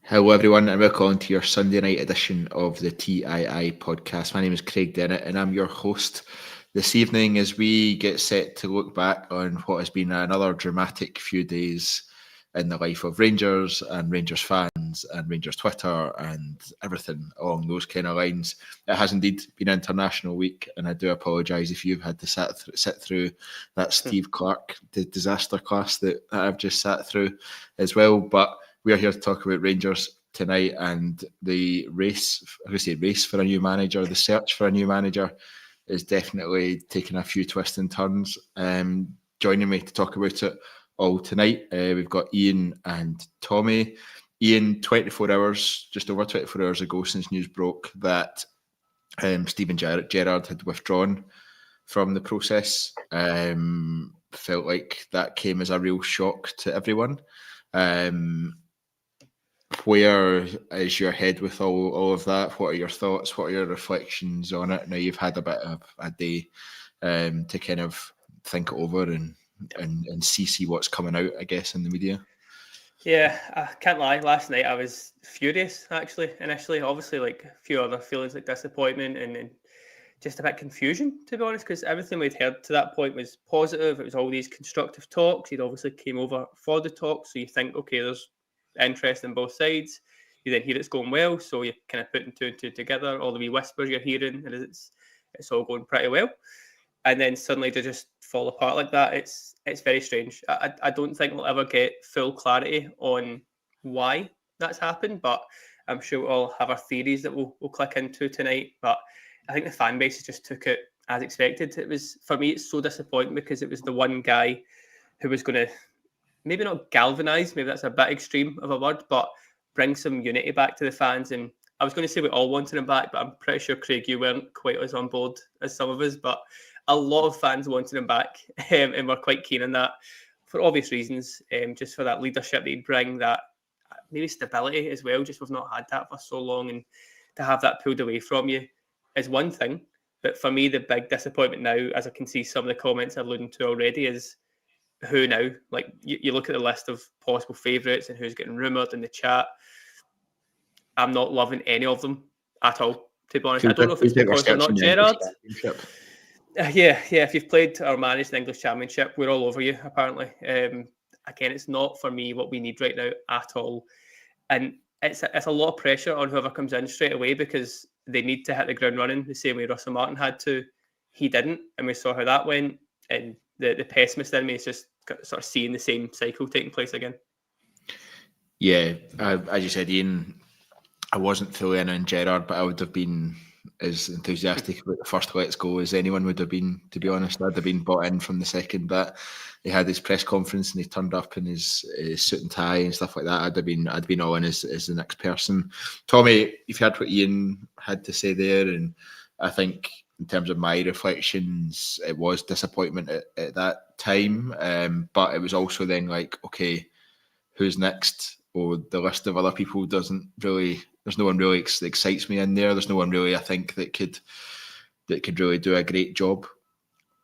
Hello, everyone, and welcome to your Sunday night edition of the TII podcast. My name is Craig Dennett, and I'm your host this evening as we get set to look back on what has been another dramatic few days in the life of Rangers and Rangers fans and Rangers Twitter and everything along those kind of lines. It has indeed been International Week, and I do apologise if you've had to sit through that Steve Clarke disaster class that I've just sat through as well. But we are here to talk about Rangers tonight and the race for a new manager. The search for a new manager is definitely taking a few twists and turns. Joining me to talk about it all tonight, we've got Iain and Tommy. Iain, just over 24 hours ago since news broke that Steven Gerrard had withdrawn from the process. Felt like that came as a real shock to everyone. Where is your head with all of that? What are your thoughts? What are your reflections on it? Now you've had a bit of a day to kind of think it over and see what's coming out, I guess, in the media. Yeah, I can't lie. Last night I was furious, actually, initially. Obviously, like a few other feelings like disappointment and just a bit confusion, to be honest, because everything we'd heard to that point was positive. It was all these constructive talks. He'd obviously came over for the talks, so you think, okay, there's interest in both sides. You then hear it's going well, so you're kind of putting two and two together. All the wee whispers you're hearing, and it's all going pretty well. And then suddenly to just fall apart like that, it's very strange. I don't think we'll ever get full clarity on why that's happened, but I'm sure we'll all have our theories that we'll click into tonight. But I think the fan base just took it as expected. It was, for me, it's so disappointing because it was the one guy who was going to maybe not galvanise, maybe that's a bit extreme of a word, but bring some unity back to the fans. And I was going to say we all wanted him back, but I'm pretty sure, Craig, you weren't quite as on board as some of us. But a lot of fans wanted him back and were quite keen on that for obvious reasons, just for that leadership that he'd bring, that maybe stability as well. Just we've not had that for so long, and to have that pulled away from you is one thing. But for me, the big disappointment now, as I can see some of the comments alluding to already, is who now? Like you look at the list of possible favourites and who's getting rumoured in the chat. I'm not loving any of them at all, to be honest. I don't know if it's because they're not Gerrard. Yeah. If you've played or managed the English Championship, we're all over you, apparently. Again, it's not for me what we need right now at all. And it's a lot of pressure on whoever comes in straight away because they need to hit the ground running the same way Russell Martin had to. He didn't, and we saw how that went. And the pessimist in me is just sort of seeing the same cycle taking place again. Yeah, as you said, Iain, I wasn't fully in on Gerrard, but I would have been as enthusiastic about the first Let's Go as anyone would have been, to be honest. I'd have been bought in from the second that he had his press conference and he turned up in his suit and tie and stuff like that. I'd been all in as the next person. Tommy, you've heard what Iain had to say there, and I think in terms of my reflections, it was disappointment at that time, but it was also then like, okay, who's next? Or the list of other people doesn't really. There's no one really that excites me in there. There's no one really I think that could really do a great job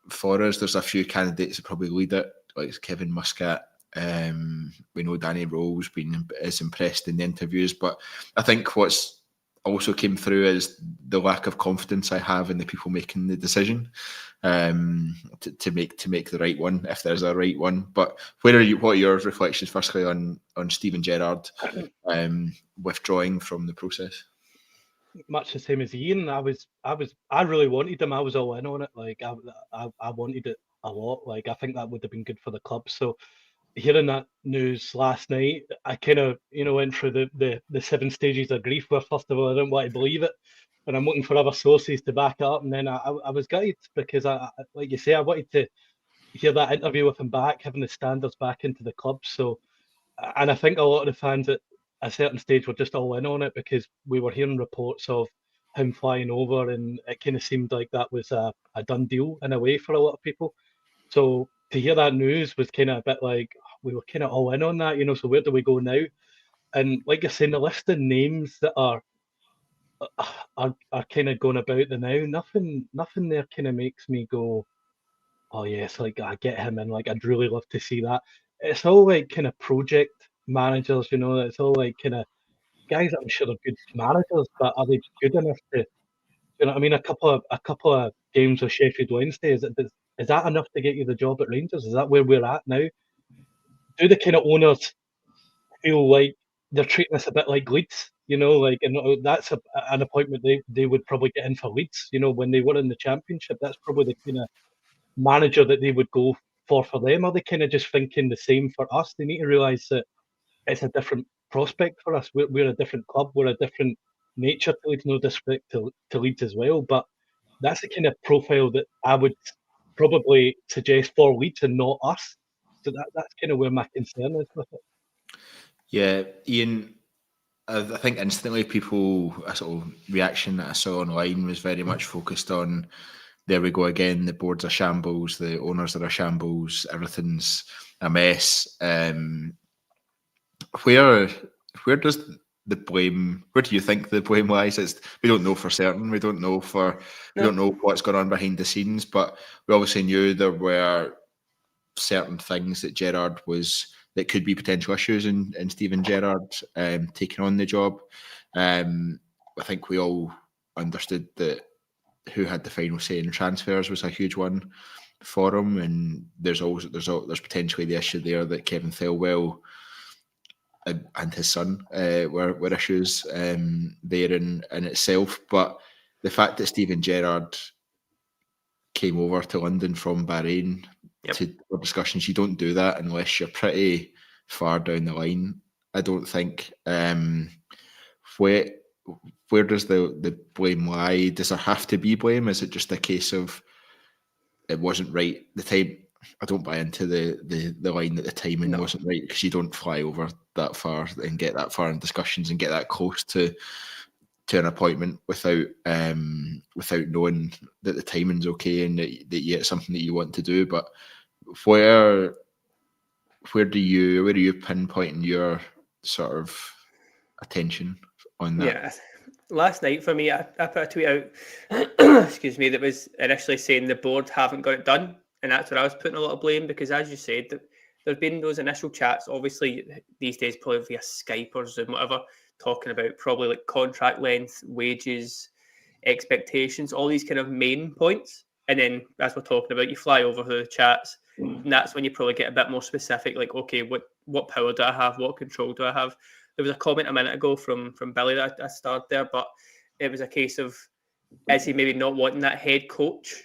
for us. There's a few candidates that probably lead it, like Kevin Muscat. We know Danny Rowe's is impressed in the interviews, but I think what's also came through is the lack of confidence I have in the people making the decision to make the right one, if there's a right one. But what are your reflections firstly on Steven Gerrard withdrawing from the process? Much the same as Iain. I really wanted him. I was all in on it. Like I wanted it a lot. Like I think that would have been good for the club. So hearing that news last night, I kind of went through the 7 stages of grief. Where first of all, I didn't want to believe it, and I'm looking for other sources to back it up. And then I was gutted because I like you say, I wanted to hear that interview with him back, having the standards back into the club. So, and I think a lot of the fans at a certain stage were just all in on it because we were hearing reports of him flying over, and it kind of seemed like that was a done deal in a way for a lot of people. So to hear that news was kind of a bit like we were kind of all in on that, so where do we go now? And like you're saying, the list of names that are kind of going about the now, nothing there kind of makes me go, oh yes, like I get him in, like I'd really love to see that. It's all like kind of project managers, it's all like kind of guys that I'm sure are good managers, but are they good enough to? You know what I mean? A couple of games with Sheffield Wednesday, is that enough to get you the job at Rangers? Is that where we're at now? Do the kind of owners feel like they're treating us a bit like Leeds? You know, like, and that's an appointment they would probably get in for Leeds. You know, when they were in the Championship, that's probably the kind of manager that they would go for them. Are they kind of just thinking the same for us? They need to realise that it's a different prospect for us. We're a different club. We're a different nature to Leeds. No disrespect to Leeds as well, but that's the kind of profile that I would probably suggest for Leeds and not us. So that's kind of where my concern is with it. Yeah, Ian, I think instantly a sort of reaction that I saw online was very much focused on, there we go again, the board's a shambles, the owners are a shambles, everything's a mess. Where does the blame, where do you think the blame lies? We don't know for certain. We don't know what's going on behind the scenes, but we obviously knew there were certain things that that could be potential issues in Steven Gerrard taking on the job. I think we all understood that who had the final say in transfers was a huge one for him, and there's potentially the issue there that Kevin Thelwell and his son were issues there in itself. But the fact that Steven Gerrard came over to London from Bahrain for discussions, you don't do that unless you're pretty far down the line, I don't think. Where does the blame lie? Does there have to be blame? Is it just a case of it wasn't right the time? I don't buy into the line that the timing wasn't right, because you don't fly over that far and get that far in discussions and get that close to an appointment without knowing that the timing's okay and that it's something that you want to do. But where are you pinpointing your sort of attention on that? Yeah, last night for me, I put a tweet out, excuse me, that was initially saying the board haven't got it done, and that's where I was putting a lot of blame, because as you said, there've been those initial chats, obviously these days probably via Skype or Zoom, whatever, talking about probably like contract length, wages, expectations, all these kind of main points. And then as we're talking about, you fly over the chats, and that's when you probably get a bit more specific, like, okay, what power do I have? What control do I have? There was a comment a minute ago from Billy that I started there, but it was a case of, is he maybe not wanting that head coach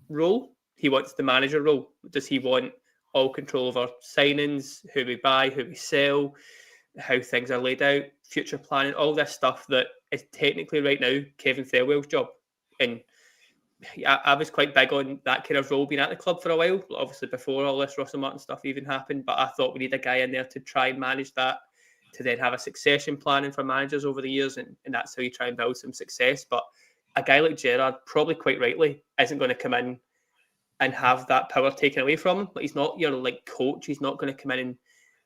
role? He wants the manager role. Does he want all control over signings, who we buy, who we sell, how things are laid out, future planning, all this stuff that is technically right now Kevin Thelwell's job? And I was quite big on that kind of role being at the club for a while, obviously before all this Russell Martin stuff even happened, but I thought we need a guy in there to try and manage that, to then have a succession planning for managers over the years, and that's how you try and build some success. But a guy like Gerrard, probably quite rightly, isn't going to come in and have that power taken away from him. Like, he's not your like coach. He's not going to come in and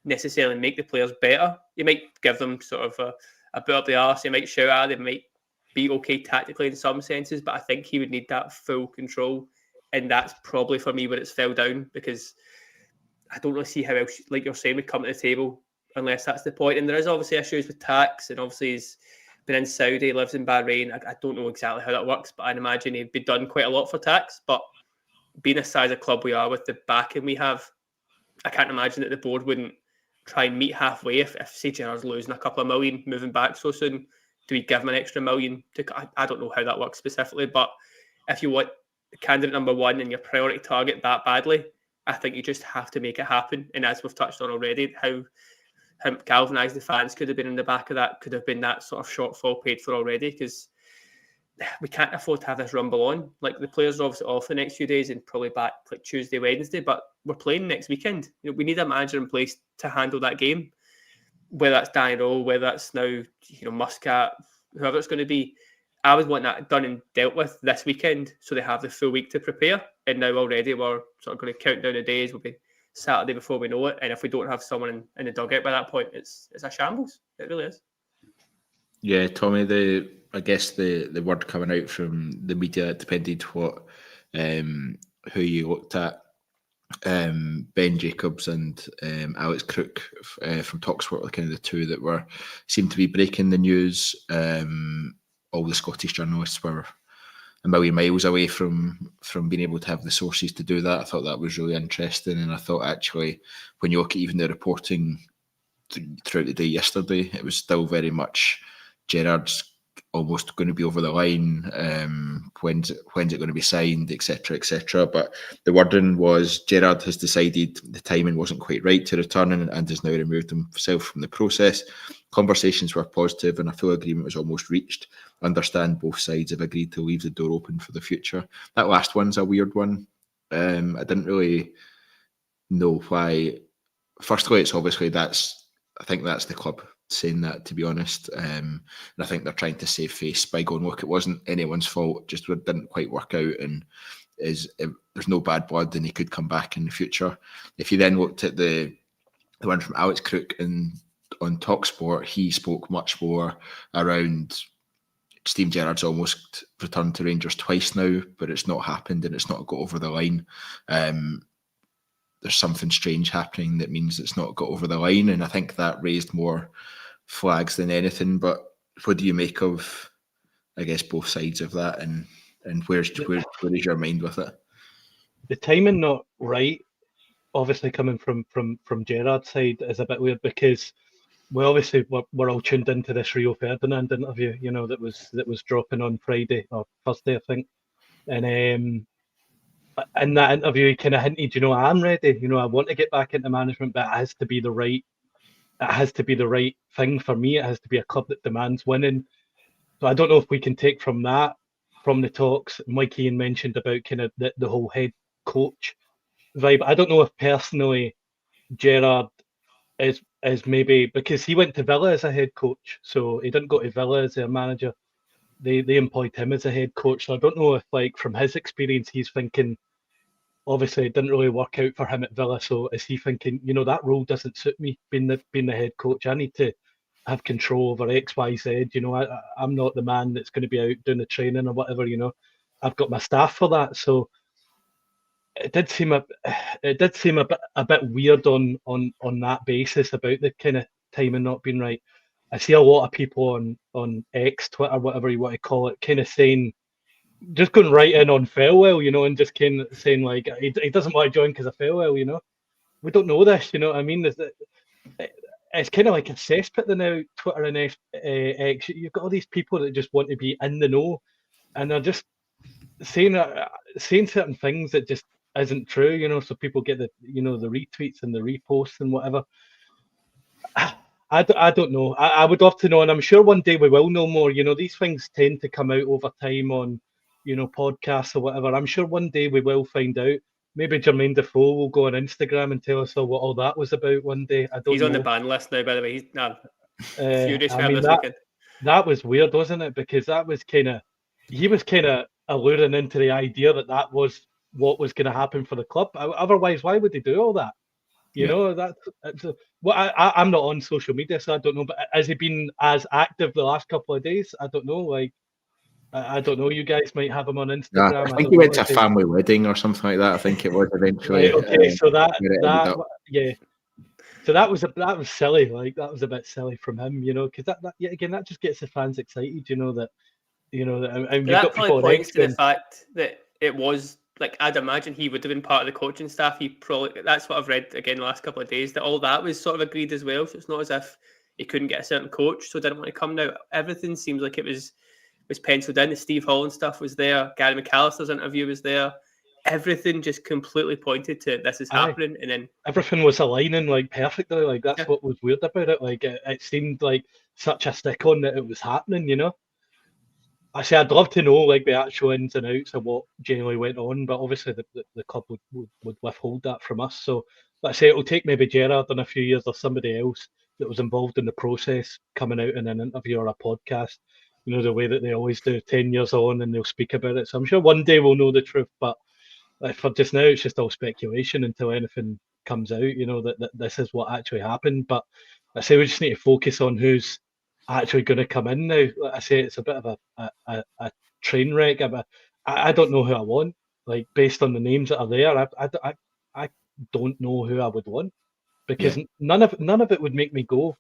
necessarily make the players better. He might give them sort of a bit up the arse. He might shout at them. They might be okay tactically in some senses, but I think he would need that full control, and that's probably for me where it's fell down, because I don't really see how else, like you're saying, would come to the table unless that's the point. And there is obviously issues with tax, and obviously he's been in Saudi, lives in Bahrain. I don't know exactly how that works, but I'd imagine he'd be done quite a lot for tax. But being the size of club we are, with the backing we have, I can't imagine that the board wouldn't try and meet halfway. If say Gerrard's losing a couple of million moving back so soon, do we give him an extra million? I don't know how that works specifically, but if you want candidate number one and your priority target that badly, I think you just have to make it happen. And as we've touched on already, how galvanised the fans could have been in the back of that, could have been that sort of shortfall paid for already, because we can't afford to have this rumble on. Like, the players are obviously off the next few days and probably back like Tuesday, Wednesday, but we're playing next weekend. We need a manager in place to handle that game, whether that's Danny Rowe, whether that's now Muscat, whoever it's going to be. I would want that done and dealt with this weekend, so they have the full week to prepare. And now already we're sort of going to count down the days. We'll be Saturday before we know it, and if we don't have someone in the dugout by that point, it's a shambles. It really is. Yeah, Tommy, I guess the word coming out from the media, it depended who you looked at, Ben Jacobs and Alex Crook from Talksport were kind of the two that seemed to be breaking the news. All the Scottish journalists were a million miles away from being able to have the sources to do that. I thought that was really interesting, and I thought actually when you look at even the reporting throughout the day yesterday, it was still very much Gerrard's almost going to be over the line. When's it going to be signed, etc., etc. But the wording was Gerrard has decided the timing wasn't quite right to return and has now removed himself from the process. Conversations were positive and a full agreement was almost reached. Understand both sides have agreed to leave the door open for the future. That last one's a weird one. I didn't really know why. Firstly, it's obviously I think that's the club saying that, to be honest. And I think they're trying to save face by going, look, it wasn't anyone's fault, just it didn't quite work out, and there's no bad blood and he could come back in the future. If you then looked at the one from Alex Crook on Talksport, he spoke much more around Steven Gerrard's almost returned to Rangers twice now, but it's not happened and it's not got over the line. There's something strange happening that means it's not got over the line, and I think that raised more flags than anything. But what do you make of, I guess, both sides of that, and where is your mind with it? The timing not right, obviously coming from Gerrard's side, is a bit weird because we're all tuned into this Rio Ferdinand interview, that was dropping on Friday or Thursday, I think, and in that interview, he kind of hinted, I'm ready. I want to get back into management, but it has to be the right thing for me. It has to be a club that demands winning. So I don't know if we can take from the talks Mike Iain mentioned about kind of the whole head coach vibe. I don't know if personally Gerrard is maybe, because he went to Villa as a head coach, so he didn't go to Villa as their manager. They employed him as a head coach. So I don't know if, like, from his experience, he's thinking, obviously it didn't really work out for him at Villa. So is he thinking, that role doesn't suit me, being the head coach. I need to have control over X, Y, Z. I'm not the man that's going to be out doing the training or whatever. I've got my staff for that. So it did seem a bit weird on that basis about the kind of timing not being right. I see a lot of people on X, Twitter, whatever you want to call it, kind of saying, just going right in on Farewell, and just kind of saying, like, he doesn't want to join because of Farewell, We don't know this, you know what I mean? It's kind of like a cesspit now, Twitter and X. You've got all these people that just want to be in the know, and they're just saying certain things that just isn't true, so people get the retweets and the reposts and whatever. I don't know. I would love to know, and I'm sure one day we will know more. These things tend to come out over time on, podcasts or whatever. I'm sure one day we will find out. Maybe Jermaine Defoe will go on Instagram and tell us what all that was about one day. I don't know. He's on the ban list now, by the way. He's furious for this weekend. That was weird, wasn't it? Because that was he was kind of alluring into the idea that was what was going to happen for the club. Otherwise, why would they do all that? I'm not on social media, so I don't know. But has he been as active the last couple of days? I don't know. Like, I don't know. You guys might have him on Instagram. Yeah, I think he went to a family wedding or something like that. I think it was eventually. Right, okay, so yeah. So that was silly. Like, that was a bit silly from him, because that just gets the fans excited. That probably points to the fact that it was. Like, I'd imagine he would have been part of the coaching staff. That's what I've read again the last couple of days, that all that was sort of agreed as well. So it's not as if he couldn't get a certain coach, so didn't want to come now. Everything seems like it was penciled in. The Steve Holland stuff was there. Gary McAllister's interview was there. Everything just completely pointed to this is happening. And then everything was aligning like perfectly. Like, that's what was weird about it. Like, it seemed like such a stick on that it was happening, Actually, I'd love to know, like, the actual ins and outs of what genuinely went on, but obviously the club would withhold that from us. So, let's say it'll take maybe Gerrard in a few years or somebody else that was involved in the process coming out in an interview or a podcast, the way that they always do, 10 years on, and they'll speak about it. So I'm sure one day we'll know the truth, but for just now, it's just all speculation until anything comes out, that this is what actually happened. But I say we just need to focus on who's actually going to come in now. Like I say, it's a bit of a train wreck. I don't know who I want. Like, based on the names that are there, don't know who I would want, because none of it would make me go,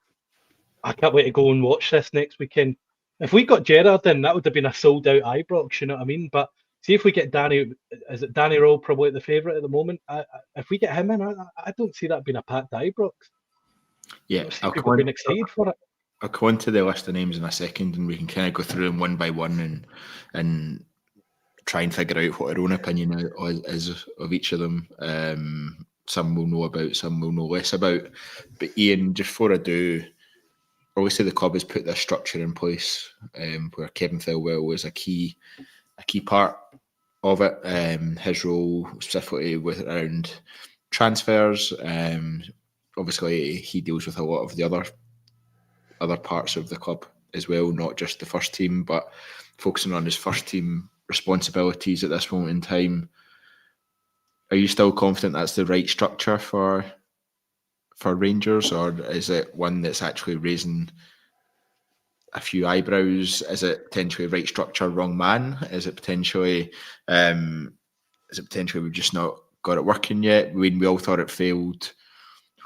I can't wait to go and watch this next weekend. If we got Gerrard in, that would have been a sold out Ibrox, you know what I mean? But see if we get Danny, is it Danny Rowe probably the favourite at the moment? If we get him in, I don't see that being a packed Ibrox. Yeah, I'll people being excited for it. I'll come on to the list of names in a second, and we can kind of go through them one by one and try and figure out what our own opinion is of each of them. Some we'll know about, some we'll know less about. But Iain, just before I do, obviously the club has put this structure in place where Kevin Thelwell is a key part of it. His role specifically around transfers. Obviously, he deals with a lot of the other parts of the club as well, not just the first team, but focusing on his first team responsibilities at this moment in time. Are you still confident that's the right structure for Rangers, or is it one that's actually raising a few eyebrows? Is it potentially right structure, wrong man? Is it potentially we've just not got it working yet? We all thought it failed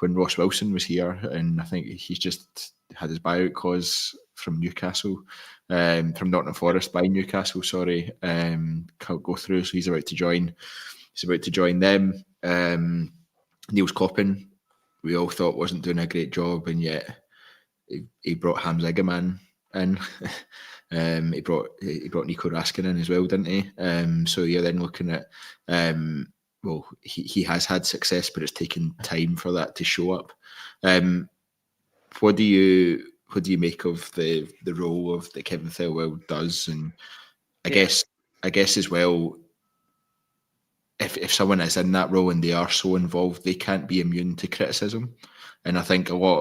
when Ross Wilson was here, and I think he's just had his buyout clause from Newcastle, from Nottingham Forest by Newcastle, sorry, can't go through, so he's about to join them. Niels Coppin, we all thought wasn't doing a great job, and yet he brought Hams Egeman in. He brought Nico Raskin in as well, didn't he? So you're then looking at well, he has had success, but it's taken time for that to show up. What do you make of the role of that Kevin Thelwell does? And I guess as well, if someone is in that role and they are so involved, they can't be immune to criticism. And I think a lot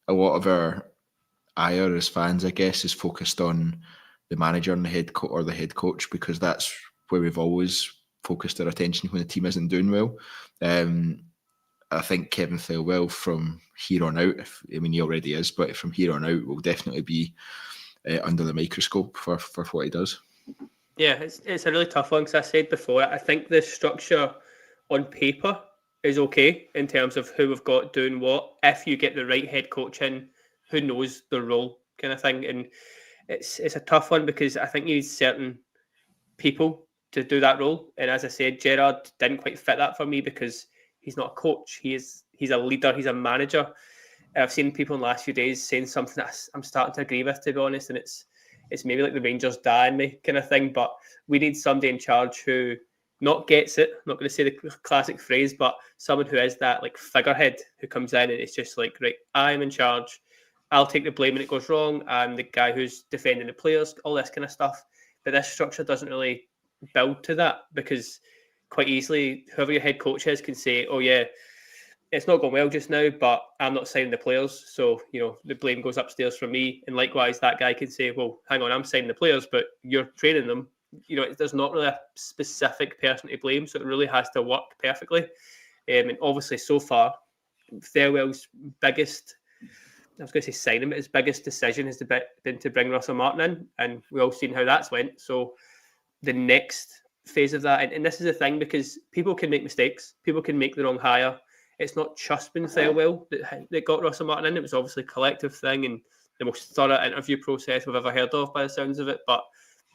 of our ire as fans, I guess, is focused on the manager and the head coach, because that's where we've always focused our attention when the team isn't doing well. I think Kevin Thelwell from here on out, he already is, but from here on out will definitely be under the microscope for what he does. Yeah, it's a really tough one, because I said before, I think the structure on paper is okay in terms of who we've got doing what, if you get the right head coach in who knows the role, kind of thing. And it's a tough one, because I think you need certain people to do that role. And as I said, Gerrard didn't quite fit that for me, because he's not a coach. He's a leader. He's a manager. I've seen people in the last few days saying something that I'm starting to agree with, to be honest. And it's maybe like the Rangers die in me kind of thing. But we need somebody in charge who not gets it. I'm not going to say the classic phrase, but someone who is that like figurehead who comes in and it's just like, right, I'm in charge. I'll take the blame when it goes wrong. I'm the guy who's defending the players, all this kind of stuff. But this structure doesn't really build to that, because quite easily, whoever your head coach is can say, oh yeah, it's not going well just now, but I'm not signing the players. So, the blame goes upstairs from me. And likewise, that guy can say, well, hang on, I'm signing the players, but you're training them. There's not really a specific person to blame. So it really has to work perfectly. And obviously, so far, Thelwell's biggest, I was going to say signing, but his biggest decision has been to bring Russell Martin in. And we've all seen how that's went. So the next phase of that, and this is the thing, because people can make mistakes. People can make the wrong hire. It's not just been Thelwell that got Russell Martin in. It was obviously a collective thing and the most thorough interview process we've ever heard of by the sounds of it. But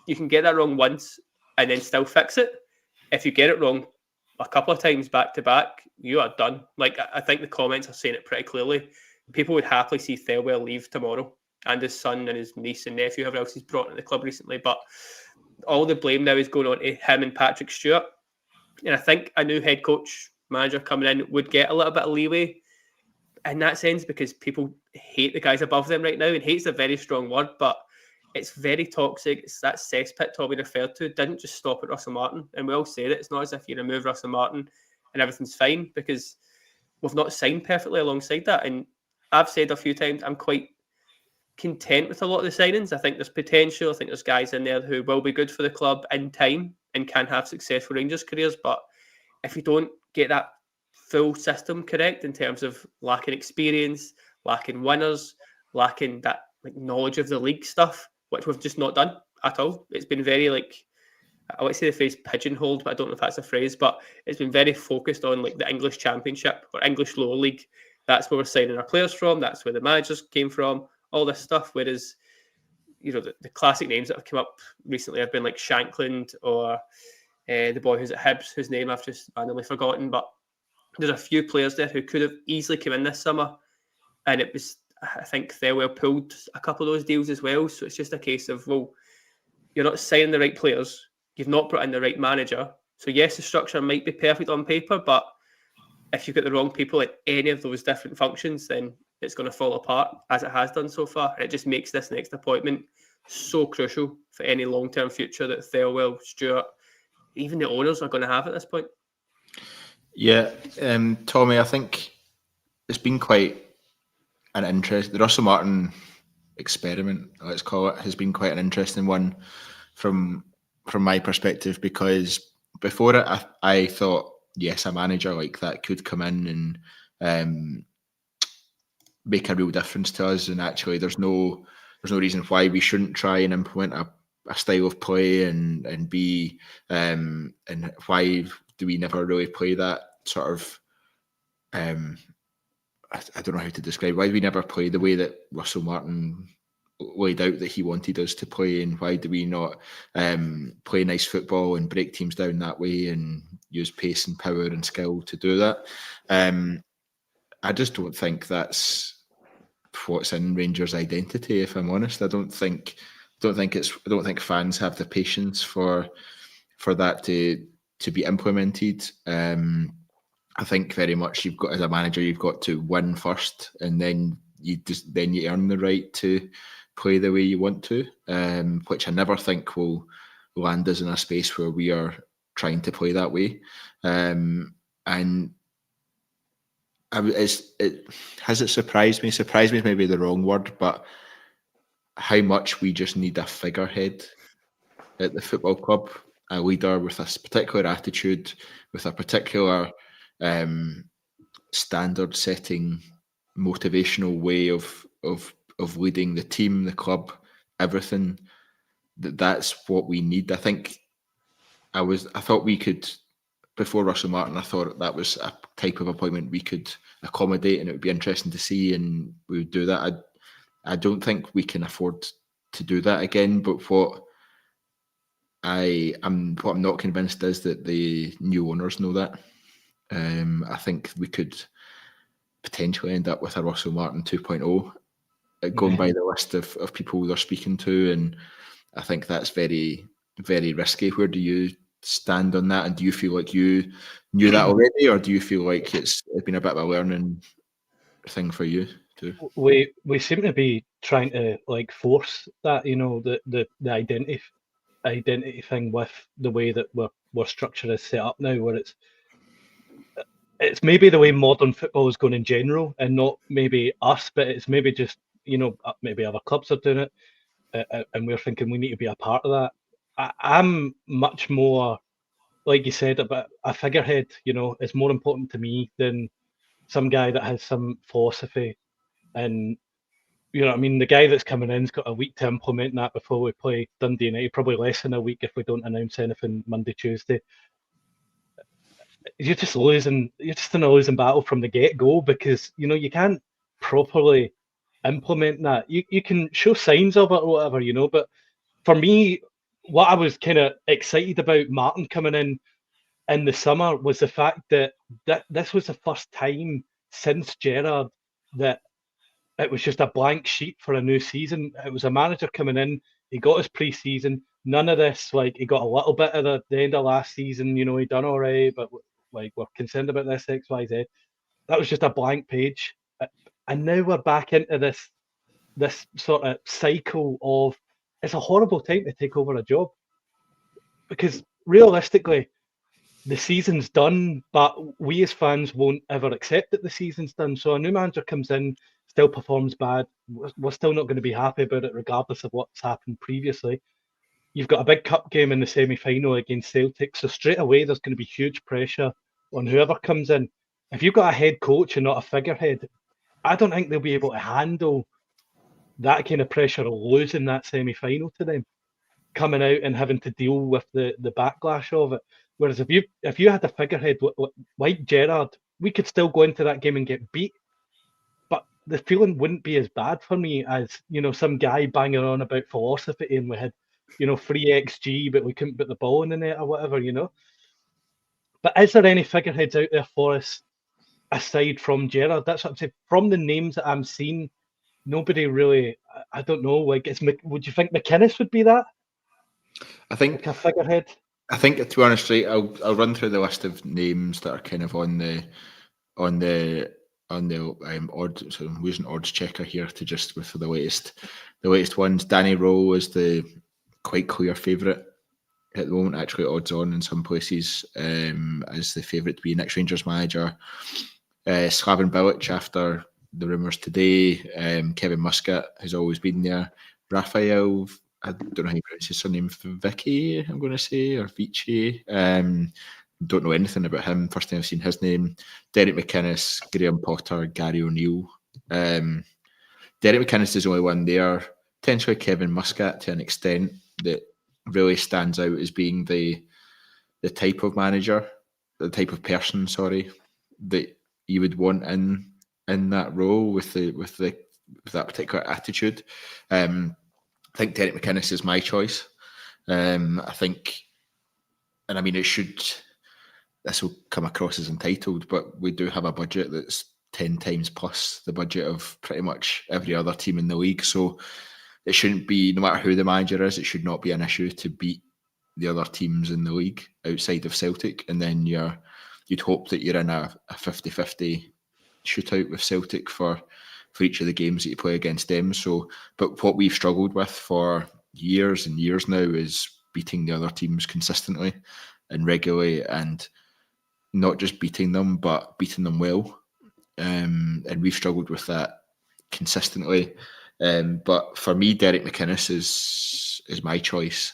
you can get that wrong once and then still fix it. If you get it wrong a couple of times back to back, you are done. Like, I think the comments are saying it pretty clearly. People would happily see Thelwell leave tomorrow, and his son and his niece and nephew, whoever else he's brought in the club recently. But all the blame now is going on to him and Patrick Stewart. And I think a new head coach, manager coming in would get a little bit of leeway in that sense, because people hate the guys above them right now, and hate's a very strong word, but it's very toxic. It's that cesspit Tommy referred to. It didn't just stop at Russell Martin, and we all said it. It's not as if you remove Russell Martin and everything's fine, because we've not signed perfectly alongside that. And I've said a few times, I'm quite content with a lot of the signings. I think there's potential. I think there's guys in there who will be good for the club in time and can have successful Rangers careers. But if you don't get that full system correct in terms of lacking experience, lacking winners, lacking that like knowledge of the league stuff, which we've just not done at all. It's been very like I want to say the phrase pigeonholed, but I don't know if that's a phrase, but it's been very focused on like the English Championship or English Lower League. That's where we're signing our players from. That's where the managers came from, all this stuff. Whereas, you know, the classic names that have come up recently have been like Shankland or the boy who's at Hibs, whose name I've just randomly forgotten. But there's a few players there who could have easily come in this summer. And it was, I think, Thelwell pulled a couple of those deals as well. So it's just a case of, well, you're not signing the right players. You've not brought in the right manager. So yes, the structure might be perfect on paper, but if you've got the wrong people in any of those different functions, then it's going to fall apart, as it has done so far. And it just makes this next appointment so crucial for any long-term future that Thelwell, Stewart, even the owners are going to have at this point. Yeah, Tommy, I think it's been quite an interest. The Russell Martin experiment, let's call it, has been quite an interesting one from my perspective, because before it, I thought, yes, a manager like that could come in and make a real difference to us. And actually, there's no reason why we shouldn't try and implement a style of play and be and why do we never really play that sort of I don't know how to describe, why do we never play the way that Russell Martin laid out that he wanted us to play, and why do we not play nice football and break teams down that way and use pace and power and skill to do that? I just don't think that's what's in Rangers' identity, if I'm honest. I don't think fans have the patience for that to be implemented. I think very much you've got, as a manager, you've got to win first, and then you earn the right to play the way you want to, which I never think will land us in a space where we are trying to play that way. And has it surprised me? Surprised me is maybe the wrong word, but how much we just need a figurehead at the football club, a leader with a particular attitude, with a particular standard-setting, motivational way of leading the team, the club, everything. That's what we need. I think I thought we could, before Russell Martin, I thought that was a type of appointment we could accommodate, and it would be interesting to see, and we would do that. I don't think we can afford to do that again. But what I'm not convinced is that the new owners know that. I think we could potentially end up with a Russell Martin 2.0, going by the list of people they're speaking to, and I think that's very, very risky. Where do you stand on that, and do you feel like you knew that already, or do you feel like it's been a bit of a learning thing for you too? We seem to be trying to like force that, you know, the identity thing with the way that we're structure is set up now, where it's maybe the way modern football is going in general, and not maybe us, but it's maybe just, you know, maybe other clubs are doing it, and we're thinking we need to be a part of that. I'm much more, like you said, about a figurehead. You know, it's more important to me than some guy that has some philosophy. And, you know what I mean, the guy that's coming in's got a week to implement that before we play Dundee United, probably less than a week if we don't announce anything Monday, Tuesday. You're just in a losing battle from the get-go, because, you know, you can't properly implement that. You can show signs of it or whatever, you know, but for me, what I was kind of excited about Martin coming in the summer was the fact that this was the first time since Gerrard that it was just a blank sheet for a new season. It was a manager coming in, he got his pre-season, none of this, like, he got a little bit at the end of last season, you know, he done all right, but like, we're concerned about this, X, Y, Z. That was just a blank page. And now we're back into this sort of cycle of, it's a horrible time to take over a job, because realistically, the season's done, but we as fans won't ever accept that the season's done. So a new manager comes in, still performs bad. We're still not going to be happy about it, regardless of what's happened previously. You've got a big cup game in the semi-final against Celtic, so straight away there's going to be huge pressure on whoever comes in. If you've got a head coach and not a figurehead, I don't think they'll be able to handle that kind of pressure of losing that semi-final to them. coming out and having to deal with the backlash of it. Whereas if you had a figurehead like Gerrard, we could still go into that game and get beat, but the feeling wouldn't be as bad for me as, you know, some guy banging on about philosophy and we had, you know, 3xG, but we couldn't put the ball in the net or whatever, you know. But is there any figureheads out there for us aside from Gerrard? That's what I'm saying. From the names that I'm seeing, nobody really. I don't know. Like, would you think McInnes would be that? I think like a figurehead. I think, to be honest, right, I'll run through the list of names that are kind of on the odd. So I'm using odds checker here to just with the latest ones. Danny Rowe is the quite clear favourite at the moment. Actually, odds on in some places as the favourite to be next Rangers manager. Slaven Bilic after the rumours today. Kevin Muscat has always been there. Raphael, I don't know how you pronounce his surname, Vicky, I'm going to say, or Vici. Don't know anything about him. First time I've seen his name. Derek McInnes, Graham Potter, Gary O'Neill. Derek McInnes is the only one there. Potentially Kevin Muscat to an extent that really stands out as being the type of manager, the type of person, that you would want in that role with that particular attitude. I think Derek McInnes is my choice. I think, and I mean, this will come across as entitled, but we do have a budget that's 10 times plus the budget of pretty much every other team in the league. So it shouldn't be, no matter who the manager is, it should not be an issue to beat the other teams in the league outside of Celtic. And then you'd hope that you're in a 50-50 shootout with Celtic for each of the games that you play against them. So, but what we've struggled with for years and years now is beating the other teams consistently and regularly, and not just beating them, but beating them well. And we've struggled with that consistently. But for me, Derek McInnes is my choice.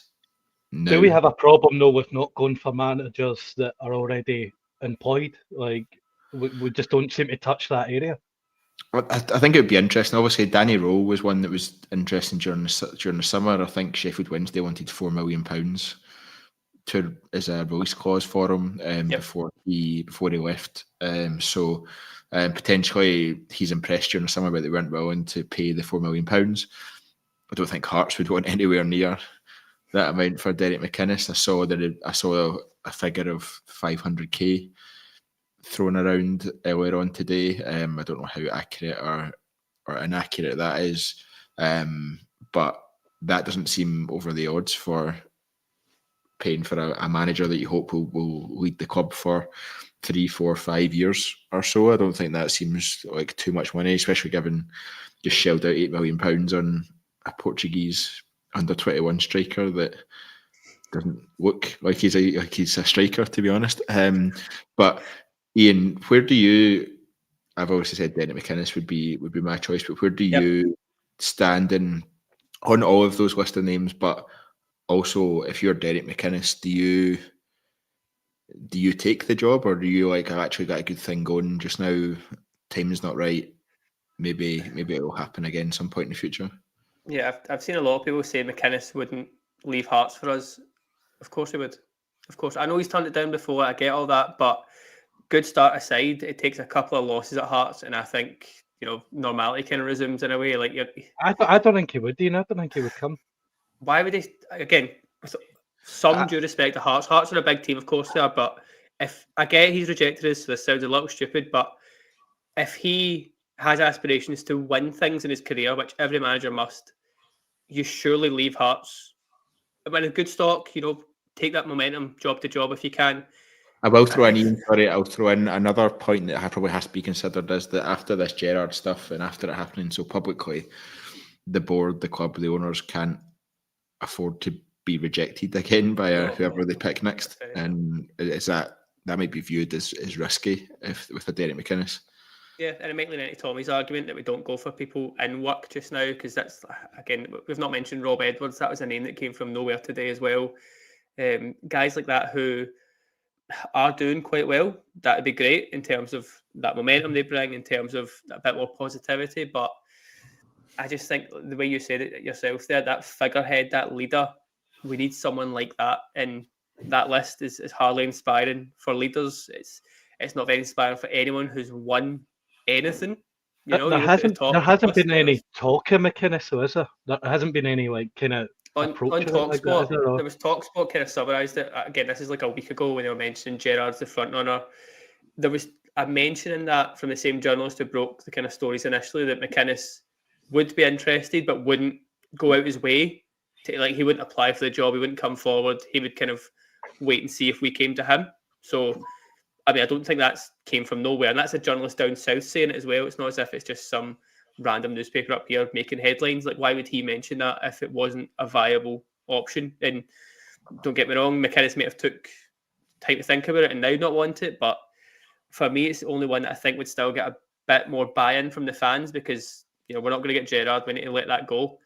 Now, do we have a problem though with not going for managers that are already employed? Like, we just don't seem to touch that area. I think it would be interesting. Obviously, Danny Rowe was one that was interesting during the summer. I think Sheffield Wednesday wanted £4 million as a release clause for him before he left. So potentially he's impressed during the summer, but they weren't willing to pay the £4 million. I don't think Hearts would want anywhere near that amount for Derek McInnes. I saw a figure of 500k thrown around earlier on today. I don't know how accurate or inaccurate that is, but that doesn't seem over the odds for paying for a manager that you hope will lead the club for 3, 4, 5 years or so. I don't think that seems like too much money, especially given just shelled out £8 million on a Portuguese under-21 striker that doesn't look like he's a striker, to be honest. But Iain, where do you? I've obviously said Derek McInnes would be my choice, but where do you stand on all of those list of names? But also, if you're Derek McInnes, do you take the job, or do you like, I've actually got a good thing going just now? Time is not right. Maybe it will happen again some point in the future. Yeah, I've seen a lot of people say McInnes wouldn't leave Hearts for us. Of course he would. Of course, I know he's turned it down before. I get all that, but good start aside, it takes a couple of losses at Hearts, and I think normality kind of resumes in a way. Like I don't think he would. I don't think he would come. Why would they? Again, with some due respect to Hearts. Hearts are a big team, of course they are. But if I get he's rejected us, so this sounds a little stupid, but if he has aspirations to win things in his career, which every manager must, you surely leave Hearts. When a good stock, take that momentum job to job if you can. I will throw I'll throw in another point that probably has to be considered is that after this Gerrard stuff and after it happening so publicly, the board, the club, the owners can't afford to be rejected again by whoever they pick next. And is that might be viewed as risky with a Derek McInnes. Yeah, and it might lean into Tommy's argument that we don't go for people in work just now, because that's, again, we've not mentioned Rob Edwards. That was a name that came from nowhere today as well. Guys like that who are doing quite well, that would be great in terms of that momentum they bring, in terms of a bit more positivity. But I just think the way you said it yourself there, that figurehead, that leader, we need someone like that, and that list is hardly inspiring for leaders. It's not very inspiring for anyone who's won anything. You know, There you look at the hasn't top there hasn't list been there. any talk of McInnes, so is there? There hasn't been any like kind of On approach of it like that, is TalkSport, there? Or- there was TalkSport kind of summarised it. Again, this is like a week ago when they were mentioning Gerrard's the front runner. There was a mention in that from the same journalist who broke the kind of stories initially that McInnes would be interested but wouldn't go out his way to, like, he wouldn't apply for the job, he wouldn't come forward, he would kind of wait and see if we came to him. So I mean, I don't think that came from nowhere, and that's a journalist down south saying it as well. It's not as if it's just some random newspaper up here making headlines. Like, why would he mention that if it wasn't a viable option? And don't get me wrong, McInnes may have took time to think about it and now not want it, but for me, it's the only one that I think would still get a bit more buy-in from the fans, because, you know, we're not going to get Gerrard. We need to let that go.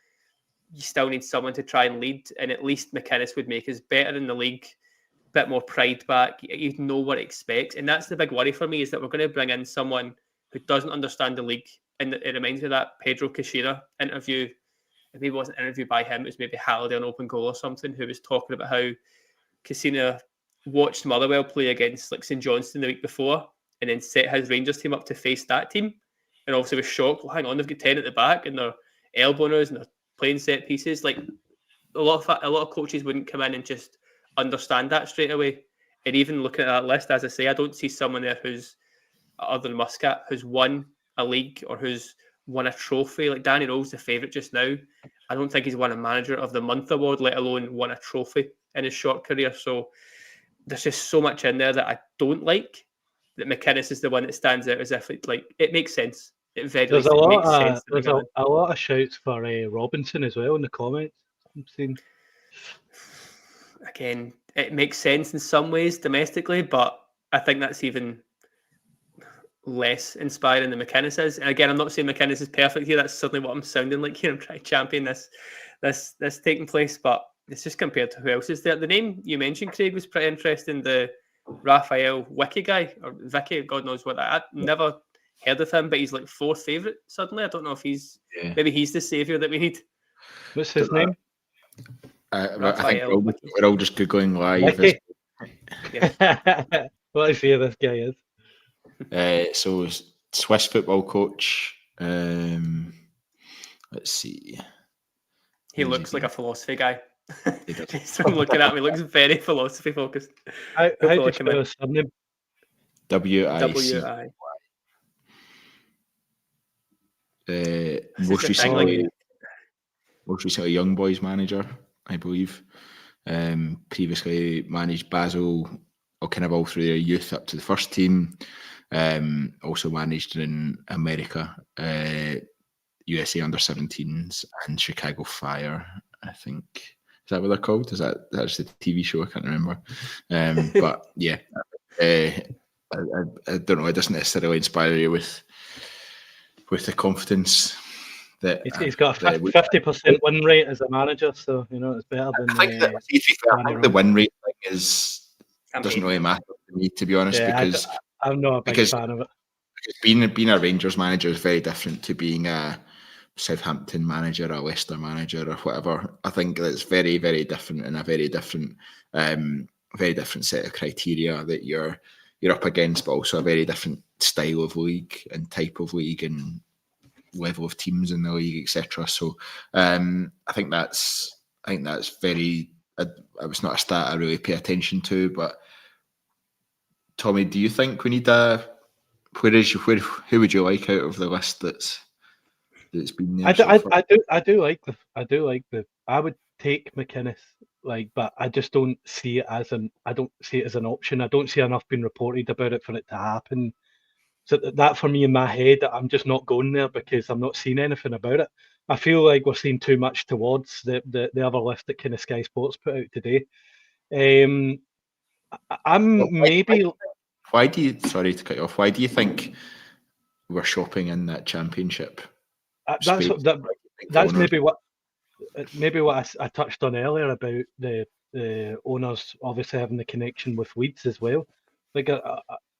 You still need someone to try and lead, and at least McInnes would make us better in the league, a bit more pride back. You know what it expects, and that's the big worry for me, is that we're going to bring in someone who doesn't understand the league. And it reminds me of that Pedro Caixinha interview. If maybe it wasn't an interview by him, it was maybe Halliday on Open Goal or something, who was talking about how Caixinha watched Motherwell play against like St Johnstone the week before, and then set his Rangers team up to face that team, and obviously was shocked. Well, hang on, they've got 10 at the back and they're elbowing us and they're playing set pieces. Like, a lot of coaches wouldn't come in and just understand that straight away. And even looking at that list, as I say, I don't see someone there who's, other than Muscat, who's won a league or who's won a trophy. Like, Danny Rowe's the favourite just now. I don't think he's won a Manager of the Month award, let alone won a trophy in his short career. So there's just so much in there that I don't like, that McInnes is the one that stands out as if it makes sense. It very There's least a it lot makes sense. there's a lot of shouts for Robinson as well in the comments. I'm seeing. Again, it makes sense in some ways domestically, but I think that's even less inspiring than McInnes is. And again, I'm not saying McInnes is perfect here. That's suddenly what I'm sounding like here. I'm trying to champion this taking place, but it's just compared to who else is there. The name you mentioned, Craig, was pretty interesting. The Raphael Wiki guy, or Vicky, God knows what that. I've never heard of him, but he's like fourth favourite suddenly. I don't know if maybe he's the saviour that we need. What's his name? I think we're all just Googling live. What I fear this guy is. So Swiss football coach. Let's see. He looks like a philosophy guy. I'm looking at him, he looks very philosophy focused. How do you spell his surname? WIC. Most recently Young Boys manager, I believe. Previously managed Basel, all through their youth up to the first team. Also managed in America, USA under-17s and Chicago Fire, I think. Is that what they're called? That's the TV show? I can't remember. But yeah, I don't know. It doesn't necessarily inspire you with the confidence that he's got a 50% win rate as a manager, so you know it's better than. I think the win rate thing doesn't really matter to me, to be honest, because I'm not a big fan of it. Because being a Rangers manager is very different to being a Southampton manager, a Leicester manager, or whatever. I think that's very, very different, and a very different set of criteria that you're up against, but also a very different style of league and type of league and level of teams in the league, etc. So I think that's very. It's not a stat I really pay attention to, but Tommy, do you think we need who would you like out of the list that's been there? I do like I would take McInnes, but I just don't see it as an option. I don't see enough being reported about it for it to happen. So that for me in my head, I'm just not going there because I'm not seeing anything about it. I feel like we're seeing too much towards the other list that kind of Sky Sports put out today. Why do you? Sorry to cut you off. Why do you think we're shopping in that championship? That's maybe what I touched on earlier about the owners obviously having the connection with Leeds as well. Like,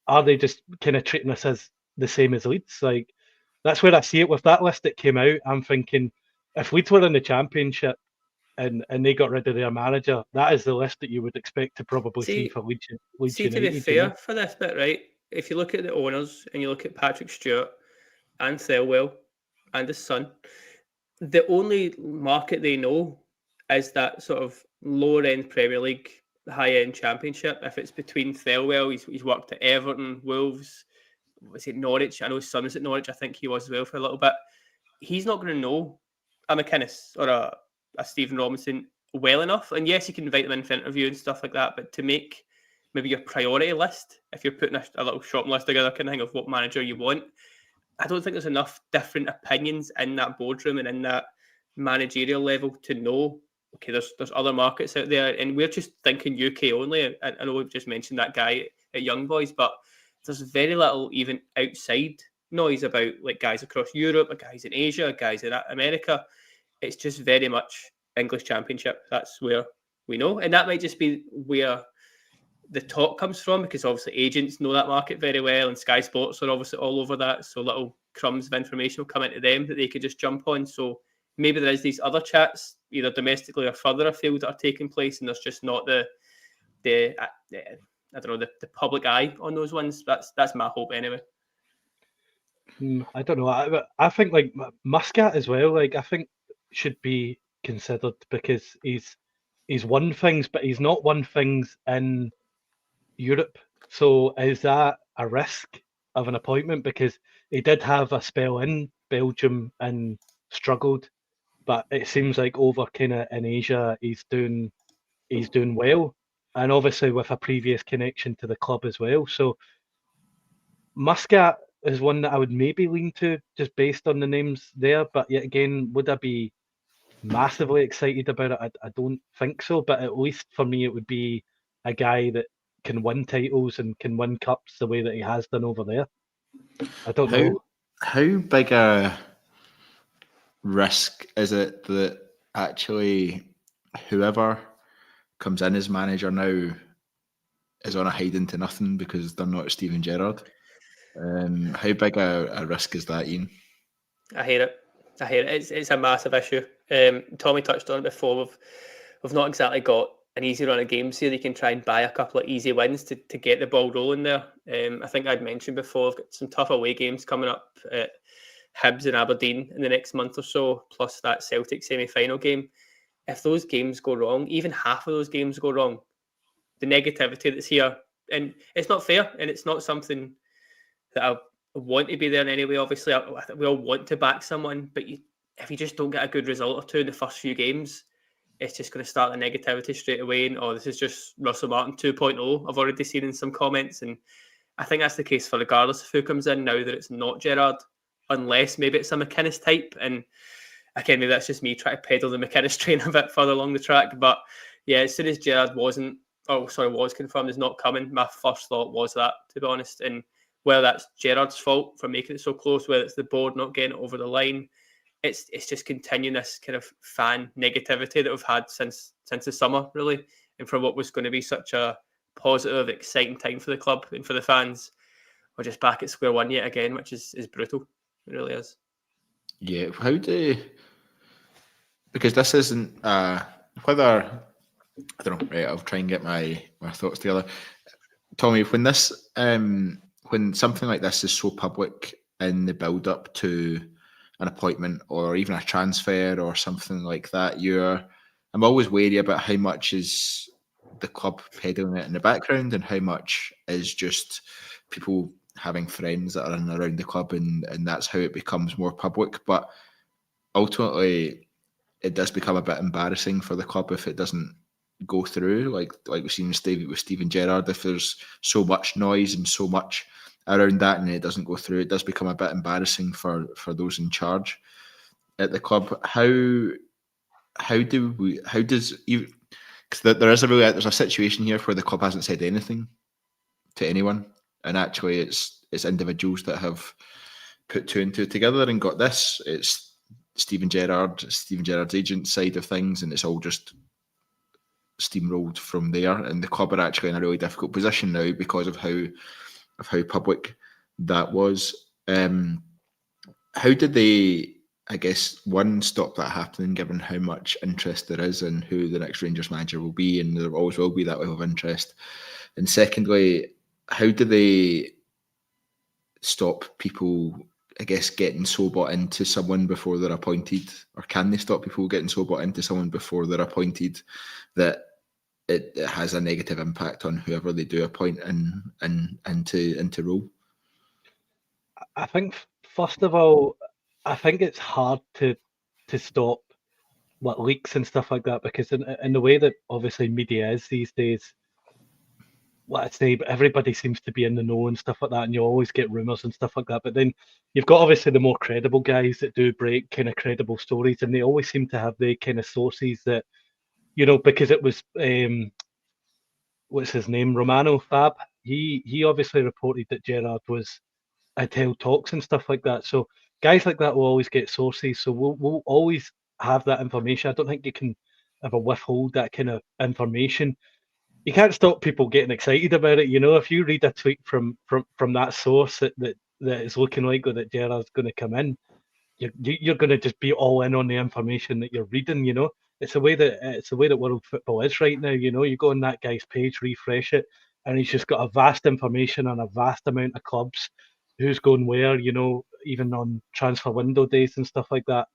are they just kind of treating us as the same as Leeds? Like, that's where I see it with that list that came out. I'm thinking if Leeds were in the championship, and they got rid of their manager. That is the list that you would expect to probably see for Leeds See, to United. be fair for this bit, right? If you look at the owners and you look at Patrick Stewart and Thelwell and his son, the only market they know is that sort of lower end Premier League, high end Championship. If it's between Thelwell, he's worked at Everton, Wolves, was it Norwich? I know his son was at Norwich. I think he was as well for a little bit. He's not going to know a McInnes or a Stephen Robinson well enough. And yes, you can invite them in for interview and stuff like that. But to make maybe your priority list, if you're putting a little shopping list together, kind of thing of what manager you want, I don't think there's enough different opinions in that boardroom and in that managerial level to know, okay, there's other markets out there. And we're just thinking UK only. I know we've just mentioned that guy at Young Boys, but there's very little even outside noise about like guys across Europe, guys in Asia, guys in America. It's just very much English Championship. That's where we know. And that might just be where the talk comes from, because obviously agents know that market very well and Sky Sports are obviously all over that. So little crumbs of information will come into them that they could just jump on. So maybe there is these other chats, either domestically or further afield, that are taking place, and there's just not the I don't know, the public eye on those ones. That's my hope anyway. I don't know. I think like Muscat as well. Like I think should be considered, because he's won things, but he's not won things in Europe. So is that a risk of an appointment? Because he did have a spell in Belgium and struggled, but it seems like over kind of in Asia he's doing well, and obviously with a previous connection to the club as well. So Muscat is one that I would maybe lean to just based on the names there. But yet again, would I be massively excited about it? I don't think so. But at least for me, it would be a guy that can win titles and can win cups the way that he has done over there. I don't know. How big a risk is it that actually whoever comes in as manager now is on a hiding to nothing because they're not Steven Gerrard? How big a risk is that, Ian? I hate it. It's a massive issue. Tommy touched on it before. We've not exactly got an easy run of games here. You can try and buy a couple of easy wins to get the ball rolling there. I think I'd mentioned before, I've got some tough away games coming up at Hibs and Aberdeen in the next month or so, plus that Celtic semi-final game. If those games go wrong, even half of those games go wrong, the negativity that's here, and it's not fair, and it's not something that I want to be there in any way. Obviously, we all want to back someone, but if you just don't get a good result or two in the first few games, it's just going to start the negativity straight away. And, this is just Russell Martin 2.0. I've already seen in some comments, and I think that's the case for regardless of who comes in now that it's not Gerrard, unless maybe it's a McInnes type. And again, maybe that's just me trying to pedal the McInnes train a bit further along the track. But yeah, as soon as Gerrard was confirmed as not coming, my first thought was that, to be honest. And whether that's Gerrard's fault for making it so close, whether it's the board not getting it over the line, it's just continuing this kind of fan negativity that we've had since the summer, really. And for what was going to be such a positive, exciting time for the club and for the fans, we're just back at square one yet again, which is brutal. It really is. Yeah, because this isn't whether, I don't know, right, I'll try and get my thoughts together. Tommy, when something like this is so public in the build-up to an appointment or even a transfer or something like that, I'm always wary about how much is the club peddling it in the background and how much is just people having friends that are in and around the club, and that's how it becomes more public. But ultimately, it does become a bit embarrassing for the club if it doesn't go through, like we've seen with Steven Gerrard. If there's so much noise and so much around that and it doesn't go through, it does become a bit embarrassing for those in charge at the club. Because there's a situation here where the club hasn't said anything to anyone, and actually it's individuals that have put two and two together and got this. It's Steven Gerrard's agent side of things, and it's all just steamrolled from there. And the club are actually in a really difficult position now because of how public that was. How did they I guess, one, stop that happening, given how much interest there is in who the next Rangers manager will be, and there always will be that level of interest. And secondly, how do they stop people, I guess, getting so bought into someone before they're appointed? Or can they stop people getting so bought into someone before they're appointed that it has a negative impact on whoever they do appoint into role? I think, first of all, I think it's hard to stop leaks and stuff like that, because in the way that obviously media is these days, let's say, but everybody seems to be in the know and stuff like that, and you always get rumours and stuff like that. But then you've got obviously the more credible guys that do break kind of credible stories, and they always seem to have the kind of sources that, because it was what's his name, Romano Fab. He obviously reported that Gerrard had held talks and stuff like that. So guys like that will always get sources. So we'll always have that information. I don't think you can ever withhold that kind of information. You can't stop people getting excited about it. If you read a tweet from that source that is looking like that Gerrard's going to come in, you're going to just be all in on the information that you're reading. It's the way that world football is right now. You go on that guy's page, refresh it, and he's just got a vast information on a vast amount of clubs, who's going where, even on transfer window days and stuff like that.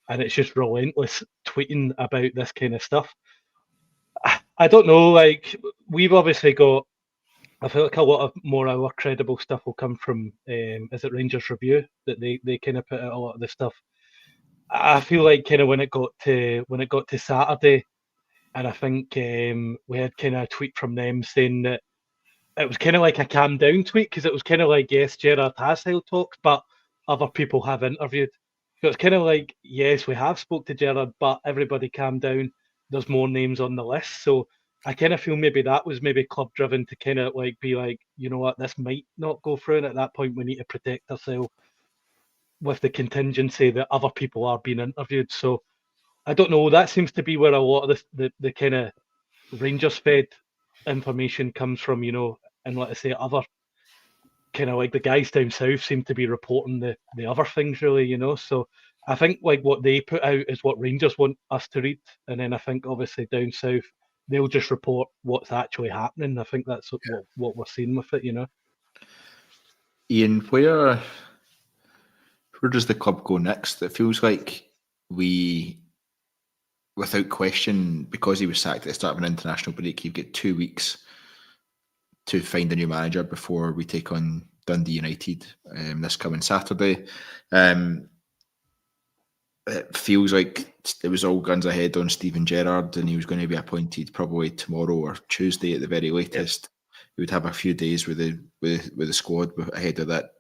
And it's just relentless tweeting about this kind of stuff. I don't know, we've obviously got, I feel like a lot of more our credible stuff will come from, is it Rangers Review, that they kind of put out a lot of the stuff. I feel like kind of when it got to Saturday, and I think we had kind of a tweet from them saying that it was kind of like a calm down tweet, because it was kind of like, yes, Gerrard has held talks, but other people have interviewed. So it's kind of like, yes, we have spoke to Gerrard, but everybody calm down. There's more names on the list. So I kind of feel maybe that was maybe club driven to kind of be like, you know what, this might not go through. And at that point, we need to protect ourselves with the contingency that other people are being interviewed. So I don't know. That seems to be where a lot of the kind of Rangers fed information comes from, and let us say other kind of the guys down south seem to be reporting the other things, really, So I think what they put out is what Rangers want us to read, and then I think obviously down south they'll just report what's actually happening. I think that's what we're seeing with it, Iain, where does the club go next? It feels like we, without question, because he was sacked at the start of an international break, you've got 2 weeks to find a new manager before we take on Dundee United this coming Saturday. It feels like it was all guns ahead on Steven Gerrard, and he was going to be appointed probably tomorrow or Tuesday at the very latest. We would have a few days with the squad ahead of that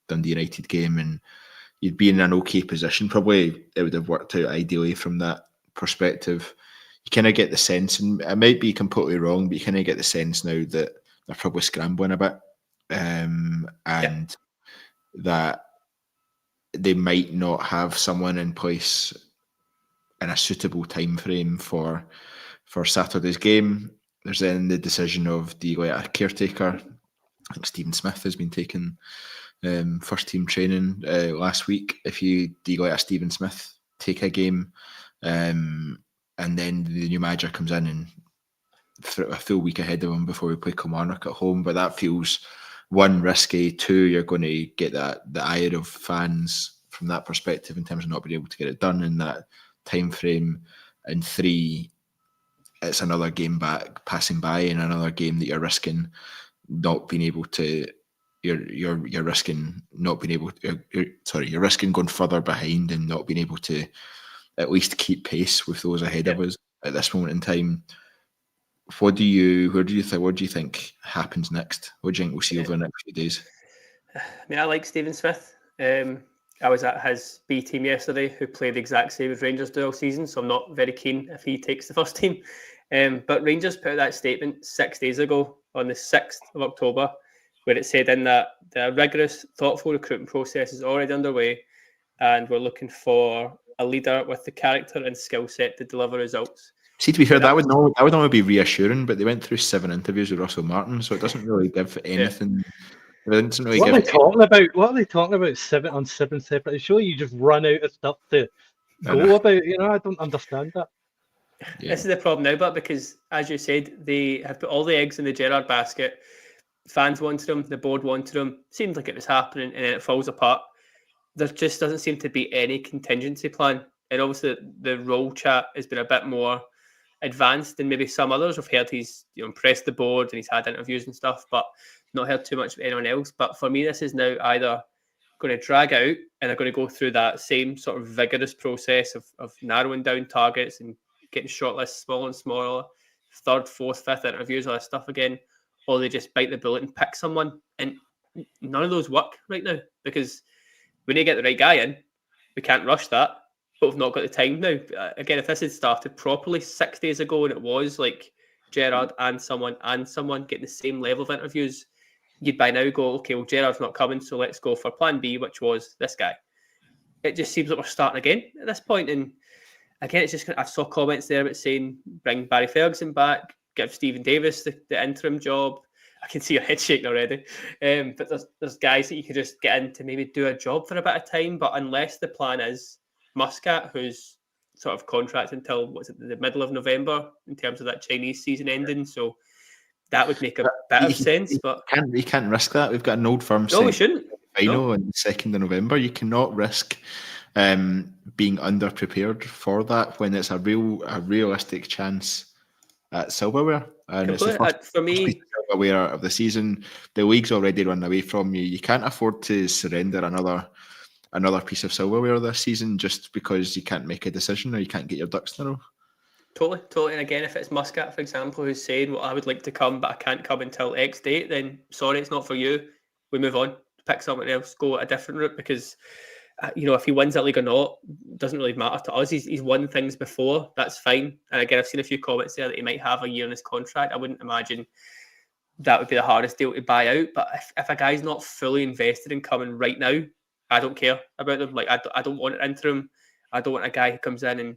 Dundee United game, and you'd be in an okay position. Probably it would have worked out ideally from that perspective. You kind of get the sense, and I might be completely wrong, but you kind of get the sense now that they're probably scrambling a bit, and that they might not have someone in place in a suitable time frame for Saturday's game. There's then the decision of, do you go at a caretaker? I think Stephen Smith has been taking first team training last week. Do you go at a Stephen Smith, take a game, and then the new manager comes in and a full week ahead of him before we play Kilmarnock at home. But that feels, one, risky. Two, you're going to get the ire of fans from that perspective in terms of not being able to get it done in that time frame. And three, it's another game back passing by, and another game that you're risking not being able to. You're risking not being able. You're risking going further behind and not being able to at least keep pace with those ahead of us at this moment in time. What do you think happens next? What do you think we'll see over the next few days? I mean, I like Stephen Smith. I was at his B team yesterday, who played the exact same as Rangers do all season, so I'm not very keen if he takes the first team. But Rangers put out that statement 6 days ago on the 6th of October, where it said in that the rigorous, thoughtful recruitment process is already underway, and we're looking for a leader with the character and skill set to deliver results. See, to be fair, that would normally be reassuring, but they went through 7 interviews with Russell Martin, so it doesn't really give anything They didn't really What are give they talking about? What are they talking about? 7 separate. Surely you just run out of stuff to go about. You know, I don't understand that. This is the problem now, but because, as you said, they have put all the eggs in the Gerrard basket. Fans wanted him, the board wanted him. Seemed like it was happening, and then it falls apart. There just doesn't seem to be any contingency plan. And obviously, the role chat has been a bit more advanced than maybe some others. I've heard he's impressed the board and he's had interviews and stuff, but not heard too much of anyone else. But for me, this is now either going to drag out and they're going to go through that same sort of vigorous process of narrowing down targets and getting shortlists smaller and smaller, third, fourth, fifth interviews, all that stuff again, or they just bite the bullet and pick someone. And none of those work right now because we need to get the right guy in. We can't rush that, but we've not got the time now. Again, if this had started properly 6 days ago and it was like Gerrard and someone getting the same level of interviews, you'd by now go, okay, well, Gerrard's not coming, so let's go for plan B, which was this guy. It just seems like we're starting again at this point. And again, it's just, I saw comments there about saying, bring Barry Ferguson back, give Stephen Davis the interim job. I can see your head shaking already. But there's guys that you could just get in to maybe do a job for a bit of time. But unless the plan is Muscat, who's sort of contract until, the middle of November in terms of that Chinese season ending. So that would make a bit of sense. But we can't risk that. We've got an old firm. No, we shouldn't. Final on the 2nd of November. You cannot risk being underprepared for that when it's a realistic chance at silverware. And it's the first, for me, silverware of the season. The league's already run away from you. You can't afford to surrender another piece of silverware this season just because you can't make a decision or you can't get your ducks in a row. Totally. And again, if it's Muscat, for example, who's saying, well, I would like to come, but I can't come until X date, then sorry, it's not for you. We move on, pick someone else, go a different route because, if he wins that league or not, doesn't really matter to us. He's won things before, that's fine. And again, I've seen a few comments there that he might have a year in his contract. I wouldn't imagine that would be the hardest deal to buy out. But if a guy's not fully invested in coming right now, I don't care about them. Like, I don't want an interim. I don't want a guy who comes in and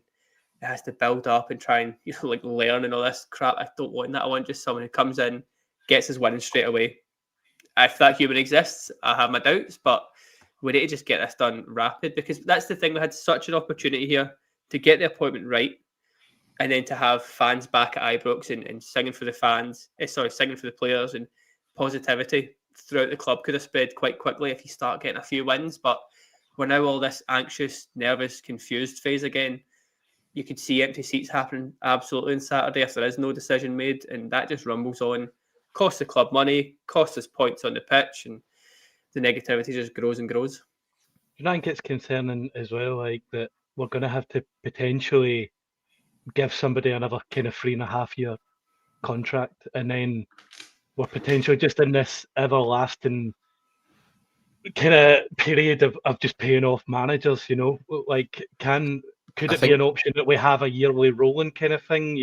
has to build up and try and learn and all this crap. I don't want that. I want just someone who comes in, gets his winning straight away. If that human exists, I have my doubts, but we need to just get this done rapid because that's the thing. We had such an opportunity here to get the appointment right and then to have fans back at Ibrox and singing for the fans, singing for the players, and positivity throughout the club could have spread quite quickly if you start getting a few wins. But we're now all this anxious, nervous, confused phase again. You could see empty seats happening absolutely on Saturday if there is no decision made, and that just rumbles on, costs the club money, costs us points on the pitch, and the negativity just grows and grows. I think it's concerning as well, like that we're going to have to potentially give somebody another kind of 3.5 year contract, and then we're potentially just in this everlasting kind of period of just paying off managers. Could it be an option that we have a yearly rolling kind of thing?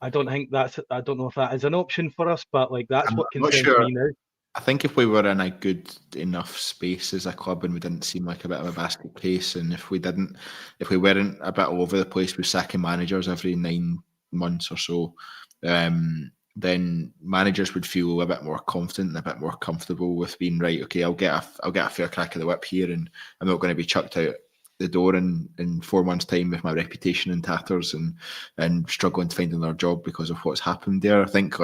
I don't know if that is an option for us, but that's what concerns me now. I think if we were in a good enough space as a club and we didn't seem like a bit of a basket case, and if we weren't a bit all over the place with sacking managers every 9 months or so, then managers would feel a bit more confident and a bit more comfortable with being right. Okay, I'll get a fair crack of the whip here, and I'm not going to be chucked out the door in 4 months' time with my reputation in tatters and struggling to find another job because of what's happened there. I think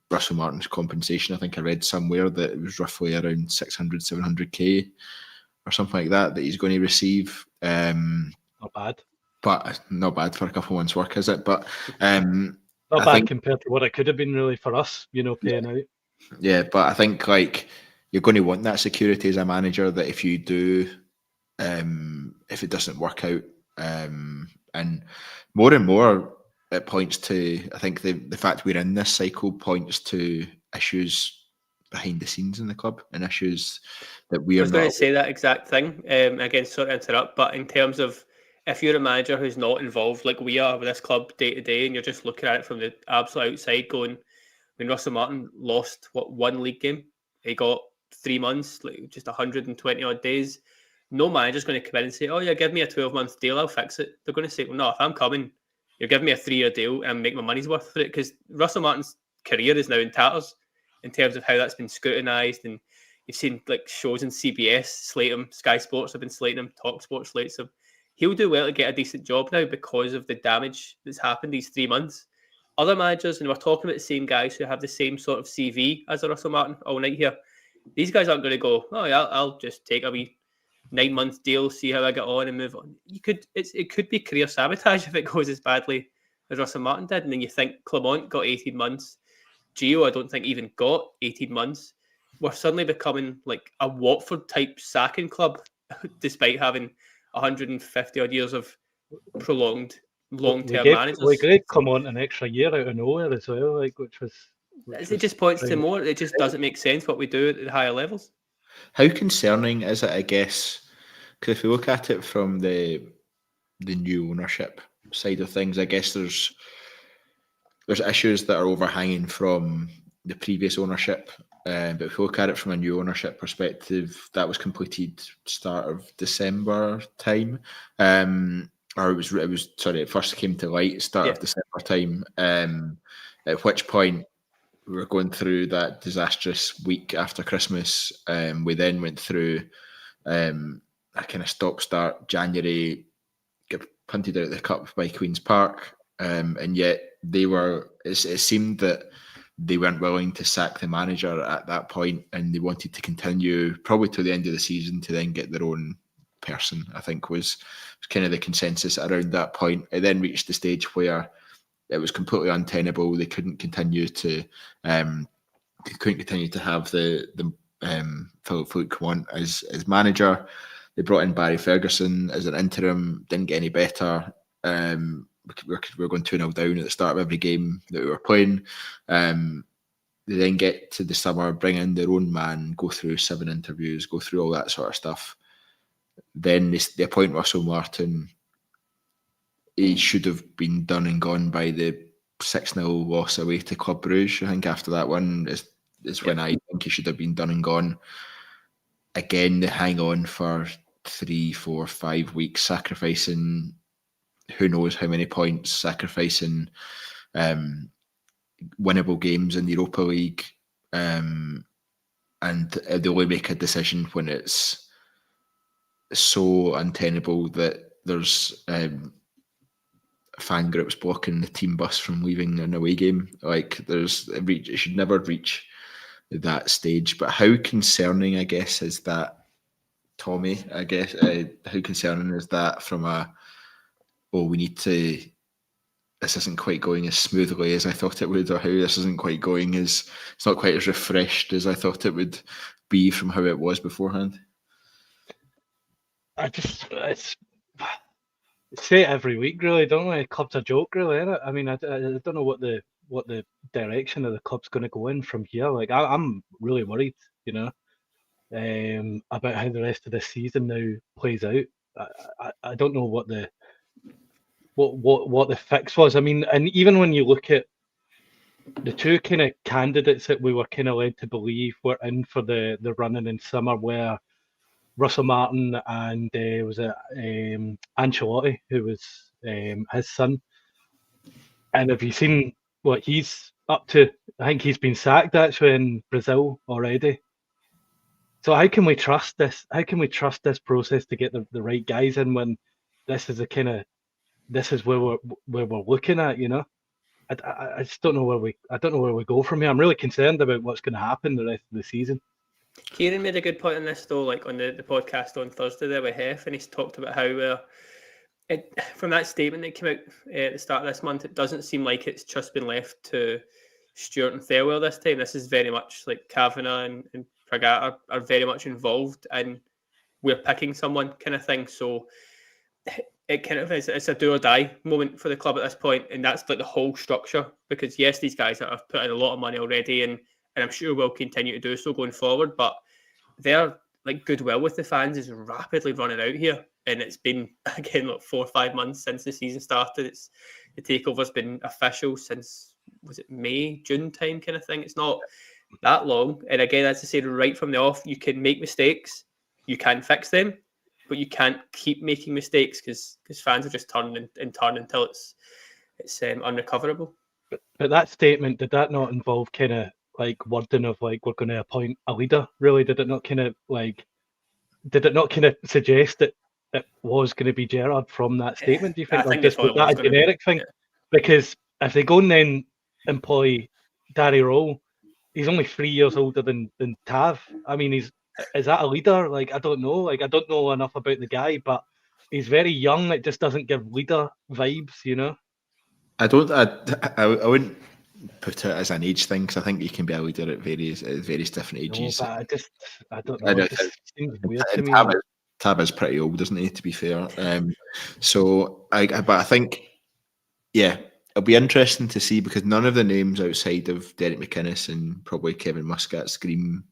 Russell Martin's compensation, I think I read somewhere that it was roughly around 600, 700k or something like that he's going to receive. Not bad. But not bad for a couple of months' work, is it? But not bad compared to what it could have been really for us, paying out. Yeah, but I think you're going to want that security as a manager that if you do, if it doesn't work out, and more it points to, I think the fact we're in this cycle points to issues behind the scenes in the club and issues that we are not. I was going to say that exact thing. Again, sorry to interrupt, but in terms of if you're a manager who's not involved like we are with this club day to day, and you're just looking at it from the absolute outside going, when Russell Martin lost, one league game? He got 3 months, just 120 odd days. No manager's going to come in and say, oh yeah, give me a 12-month deal, I'll fix it. They're going to say, well, no, if I'm coming, you're giving me a 3-year deal and make my money's worth for it, because Russell Martin's career is now in tatters. in terms of how that's been scrutinised, and you've seen like shows in CBS slate him, Sky Sports have been slating him, Talk Sports slates him. He'll do well to get a decent job now because of the damage that's happened these 3 months. Other managers, and we're talking about the same guys who have the same sort of CV as a Russell Martin all night here. These guys aren't going to go, oh yeah, I'll just take a wee 9-month deal, see how I get on and move on. It could be career sabotage if it goes as badly as Russell Martin did. And then you think Clement got 18 months. Gio, I don't think even got 18 months. We're suddenly becoming like a Watford type sacking club, despite having 150 odd years of prolonged long-term managers. We gave Clement an extra year out of nowhere as well, like which was it just points to more. It just doesn't make sense what we do at the higher levels. How concerning is it, I guess, because if you look at it from the new ownership side of things, I guess there's issues that are overhanging from the previous ownership. But if you look at it from a new ownership perspective, that was completed start of December time. Or it first came to light start of December time. At which point we were going through that disastrous week after Christmas. We then went through a kind of stop-start January, get punted out of the cup by Queen's Park, and yet it seemed that they weren't willing to sack the manager at that point, and they wanted to continue probably to the end of the season to then get their own person, I think was kind of the consensus around that point. It then reached the stage where it was completely untenable. They couldn't continue to have the Philip Clement as manager. They brought in Barry Ferguson as an interim, didn't get any better. We were going 2-0 down at the start of every game that we were playing. They then get to the summer, bring in their own man, go through 7 interviews, go through all that sort of stuff. Then they appoint Russell Martin. He should have been done and gone by the 6-0 loss away to Club Brugge. I think after that one is when I think he should have been done and gone. Again, they hang on for 3, 4, 5 weeks, sacrificing who knows how many points, sacrificing winnable games in the Europa League, and they only make a decision when it's so untenable that there's fan groups blocking the team bus from leaving an away game. Like it should never reach that stage. But how concerning, I guess, is that, Tommy? I guess how concerning is that from this isn't quite going as smoothly as I thought it would, or how this isn't quite going it's not quite as refreshed as I thought it would be from how it was beforehand? I say it every week, really, don't I? Club's a joke, really, isn't it? I mean, I don't know what the direction of the club's going to go in from here. Like, I'm really worried, about how the rest of this season now plays out. I don't know what the fix was. I mean, and even when you look at the two kind of candidates that we were kind of led to believe were in for the running in summer were Russell Martin and Ancelotti, who was his son. And have you seen what he's up to? I think he's been sacked actually in Brazil already. So how can we trust this? How can we trust this process to get the right guys in when this is where we're looking at? I just don't know where we go from here. I'm really concerned about what's going to happen the rest of the season. Kieran made a good point on this, though, like on the podcast on Thursday there with Hef, and he's talked about how from that statement that came out at the start of this month, it doesn't seem like it's just been left to Stewart and Thirlwell this time. This is very much like Kavanagh and Pragat are very much involved, and we're picking someone kind of thing. So it kind of is, it's a do or die moment for the club at this point, and that's like the whole structure. Because yes, these guys have put in a lot of money already, and I'm sure will continue to do so going forward. But their like goodwill with the fans is rapidly running out here, and it's been again like 4 or 5 months since the season started. The takeover's been official since, was it May, June time kind of thing? It's not that long. And again, as I said right from the off, you can make mistakes, you can fix them, but you can't keep making mistakes because fans will just turn until it's unrecoverable. But that statement, did that not involve kind of like wording of like we're going to appoint a leader? Really, did it not kind of suggest that it was going to be Gerrard from that statement? Do you think, I think just that's was what it that was a going to be. generic thing? Yeah. Because if they go and then employ Darry Rowe, he's only 3 years older than Tav. I mean, is that a leader? Like, I don't know. Like, I don't know enough about the guy, but he's very young. It just doesn't give leader vibes, you know? I wouldn't put it as an age thing, because I think you can be a leader at various different No, ages. but I don't I know. know, It just seems weird to and me. Tab is pretty old, isn't he? To be fair, but I think, yeah, it'll be interesting to see, because none of the names outside of Derek McInnes and probably Kevin Muscat scream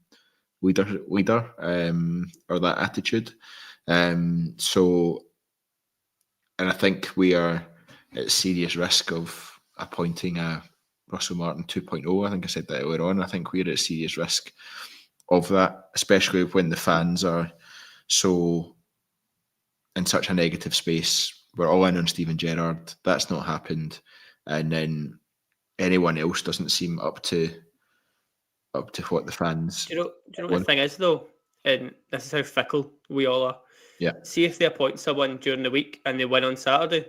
leader, or that attitude. So, and I think we are at serious risk of appointing a Russell Martin 2.0. I think I said that earlier on. I think we're at serious risk of that, especially when the fans are so in such a negative space. We're all in on Steven Gerrard. That's not happened, and then anyone else doesn't seem up to what the fans. Do you know what the thing is though, and this is how fickle we all are. Yeah. See if they appoint someone during the week and they win on Saturday,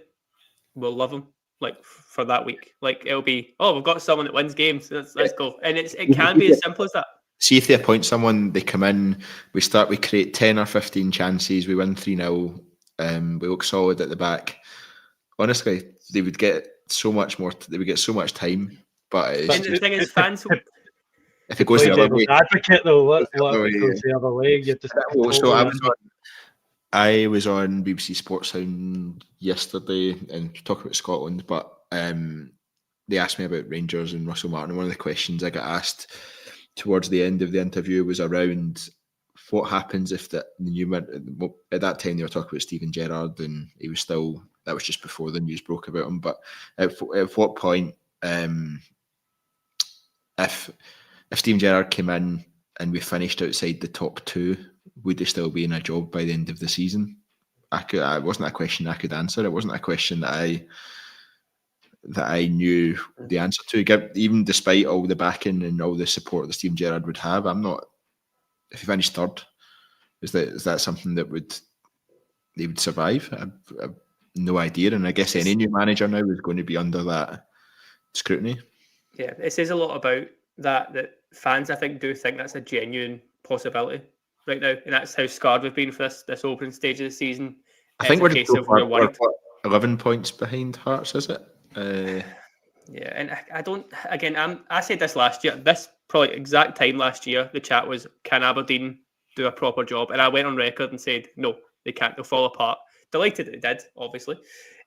we'll love them. Like for that week, like it'll be, oh, we've got someone that wins games. Let's go, and it can be as simple as that. See if they appoint someone, they come in, we create 10 or 15 chances, we win 3-0, we look solid at the back. Honestly, they would get so much more. They would get so much time. But the thing is, fans. If it goes the other way, advocate though, what if it goes the other way? You're just I was on BBC Sports Sound yesterday and talking about Scotland, but they asked me about Rangers and Russell Martin. And one of the questions I got asked towards the end of the interview was around what happens if at that time they were talking about Steven Gerrard, and he was still, that was just before the news broke about him, but at what point, if Steven Gerrard came in and we finished outside the top two, would he still be in a job by the end of the season? It wasn't a question I could answer. It wasn't a question that I knew the answer to. Even despite all the backing and all the support that Steven Gerrard would have, I'm not. If he finished third, is that something that they would survive? I've no idea, and I guess any new manager now is going to be under that scrutiny. Yeah, it says a lot about that fans, I think, do think that's a genuine possibility right now, and that's how scarred we've been for this opening stage of the season. I think we're 11 points behind Hearts, is it? Yeah, and I don't. Again, I said this last year. This probably exact time last year, the chat was, can Aberdeen do a proper job? And I went on record and said, no, they can't. They'll fall apart. Delighted that they did, obviously.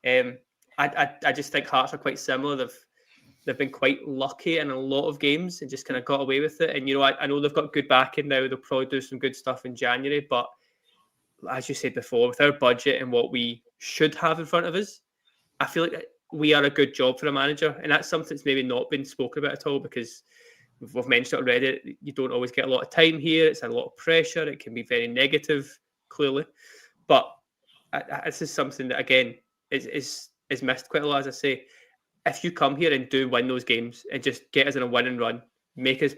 I just think Hearts are quite similar. They've been quite lucky in a lot of games and just kind of got away with it. And, I know they've got good backing now. They'll probably do some good stuff in January. But as you said before, with our budget and what we should have in front of us, I feel like we are a good job for a manager. And that's something that's maybe not been spoken about at all, because we've mentioned it already. You don't always get a lot of time here. It's a lot of pressure. It can be very negative, clearly. But this is something that, again, is missed quite a lot, as I say. If you come here and do win those games and just get us in a win and run, make us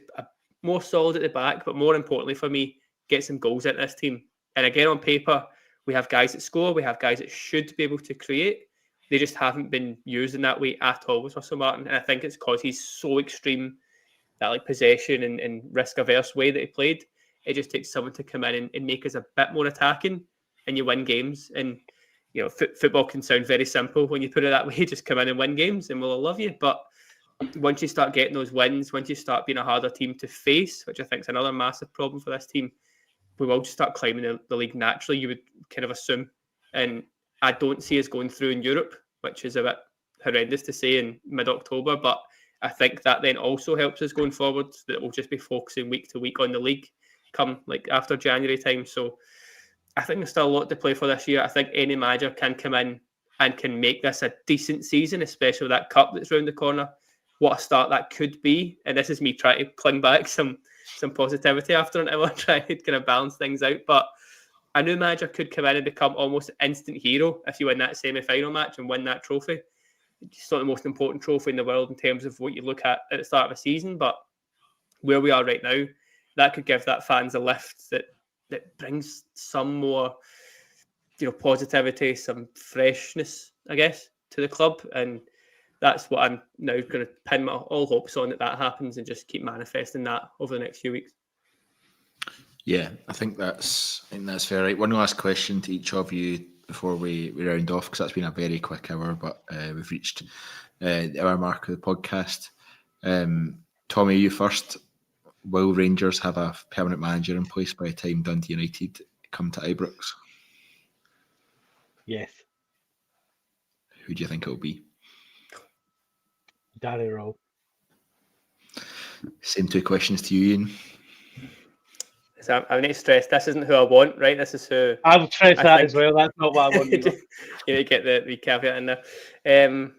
more solid at the back, but more importantly for me, get some goals into this team. And again, on paper, we have guys that score, we have guys that should be able to create. They just haven't been used in that way at all with Russell Martin. And I think it's because he's so extreme, that like possession and risk-averse way that he played. It just takes someone to come in and make us a bit more attacking, and you win games. And football can sound very simple when you put it that way. Just come in and win games and we'll all love you. But once you start getting those wins, once you start being a harder team to face, which I think is another massive problem for this team, we will just start climbing the league naturally, you would kind of assume. And I don't see us going through in Europe, which is a bit horrendous to say in mid-October. But I think that then also helps us going forward, that we'll just be focusing week to week on the league come like after January time. So I think there's still a lot to play for this year. I think any manager can come in and can make this a decent season, especially with that cup that's round the corner. What a start that could be. And this is me trying to cling back some positivity after an hour, trying to kind of balance things out. But a new manager could come in and become almost an instant hero if you win that semi-final match and win that trophy. It's not the most important trophy in the world in terms of what you look at the start of a season, but where we are right now, that could give that fans a lift that brings some more, positivity, some freshness, I guess, to the club. And that's what I'm now going to pin my all hopes on, that happens, and just keep manifesting that over the next few weeks. Yeah, I think that's fair. Right. One last question to each of you before we round off, because that's been a very quick hour, but we've reached the hour mark of the podcast. Tommy, you first. Will Rangers have a permanent manager in place by the time Dundee United come to Ibrox? Yes. Who do you think it will be? Danny Rowe. Same two questions to you, Ian. So I need to stress, this isn't who I want, right? This is who I'll stress that as well. That's not what I want. You need to get the caveat in there.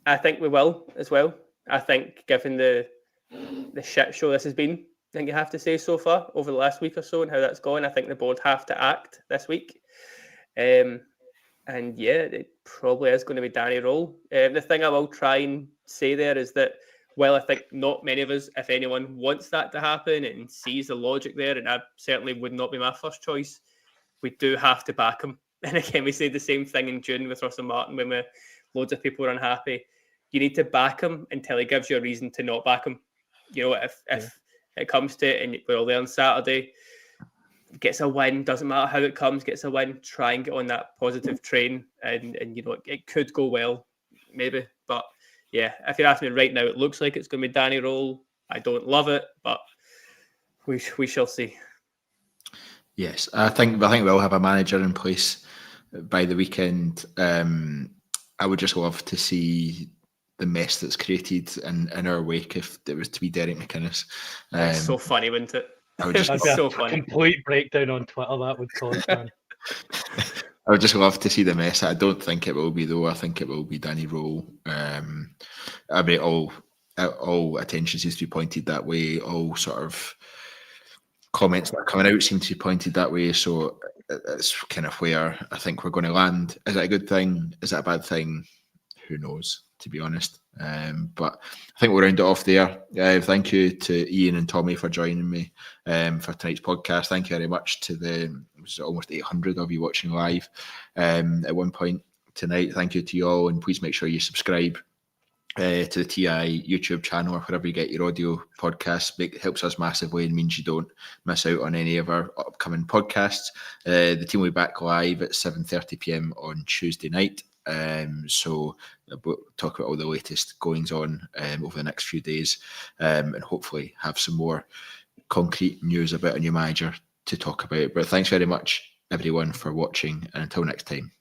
I think we will as well. I think, given the shit show this has been, I think you have to say so far over the last week or so and how that's gone, I think the board have to act this week. And yeah, it probably is going to be Danny Rowe. The thing I will try and say there is that, well, I think not many of us, if anyone, wants that to happen and sees the logic there, and that certainly would not be my first choice, we do have to back him. And again, we said the same thing in June with Russell Martin when loads of people were unhappy. You need to back him until he gives you a reason to not back him. If it comes to it, and we're all there on Saturday, gets a win, doesn't matter how it comes, gets a win, try and get on that positive train, and it could go well, maybe. But yeah, if you're asking me right now, it looks like it's going to be Danny Rowe. I don't love it, but we shall see. Yes, I think we'll have a manager in place by the weekend. I would just love to see the mess that's created in our wake if it was to be Derek McInnes. That's so funny, wouldn't it? I would just so funny. Complete breakdown on Twitter that would cause, man. I would just love to see the mess. I don't think it will be, though. I think it will be Danny Rowe. I mean, all attention seems to be pointed that way. All sort of comments that are coming out seem to be pointed that way. So it's kind of where I think we're going to land. Is it a good thing? Is it a bad thing? Who knows, to be honest. But I think we'll round it off there. Thank you to Ian and Tommy for joining me for tonight's podcast. Thank you very much to it was almost 800 of you watching live at one point tonight. Thank you to you all, and please make sure you subscribe to the TI YouTube channel or wherever you get your audio podcasts. It helps us massively and means you don't miss out on any of our upcoming podcasts. The team will be back live at 7:30 p.m. on Tuesday night. So we'll talk about all the latest goings on over the next few days, and hopefully have some more concrete news about a new manager to talk about. But thanks very much, everyone, for watching, and until next time.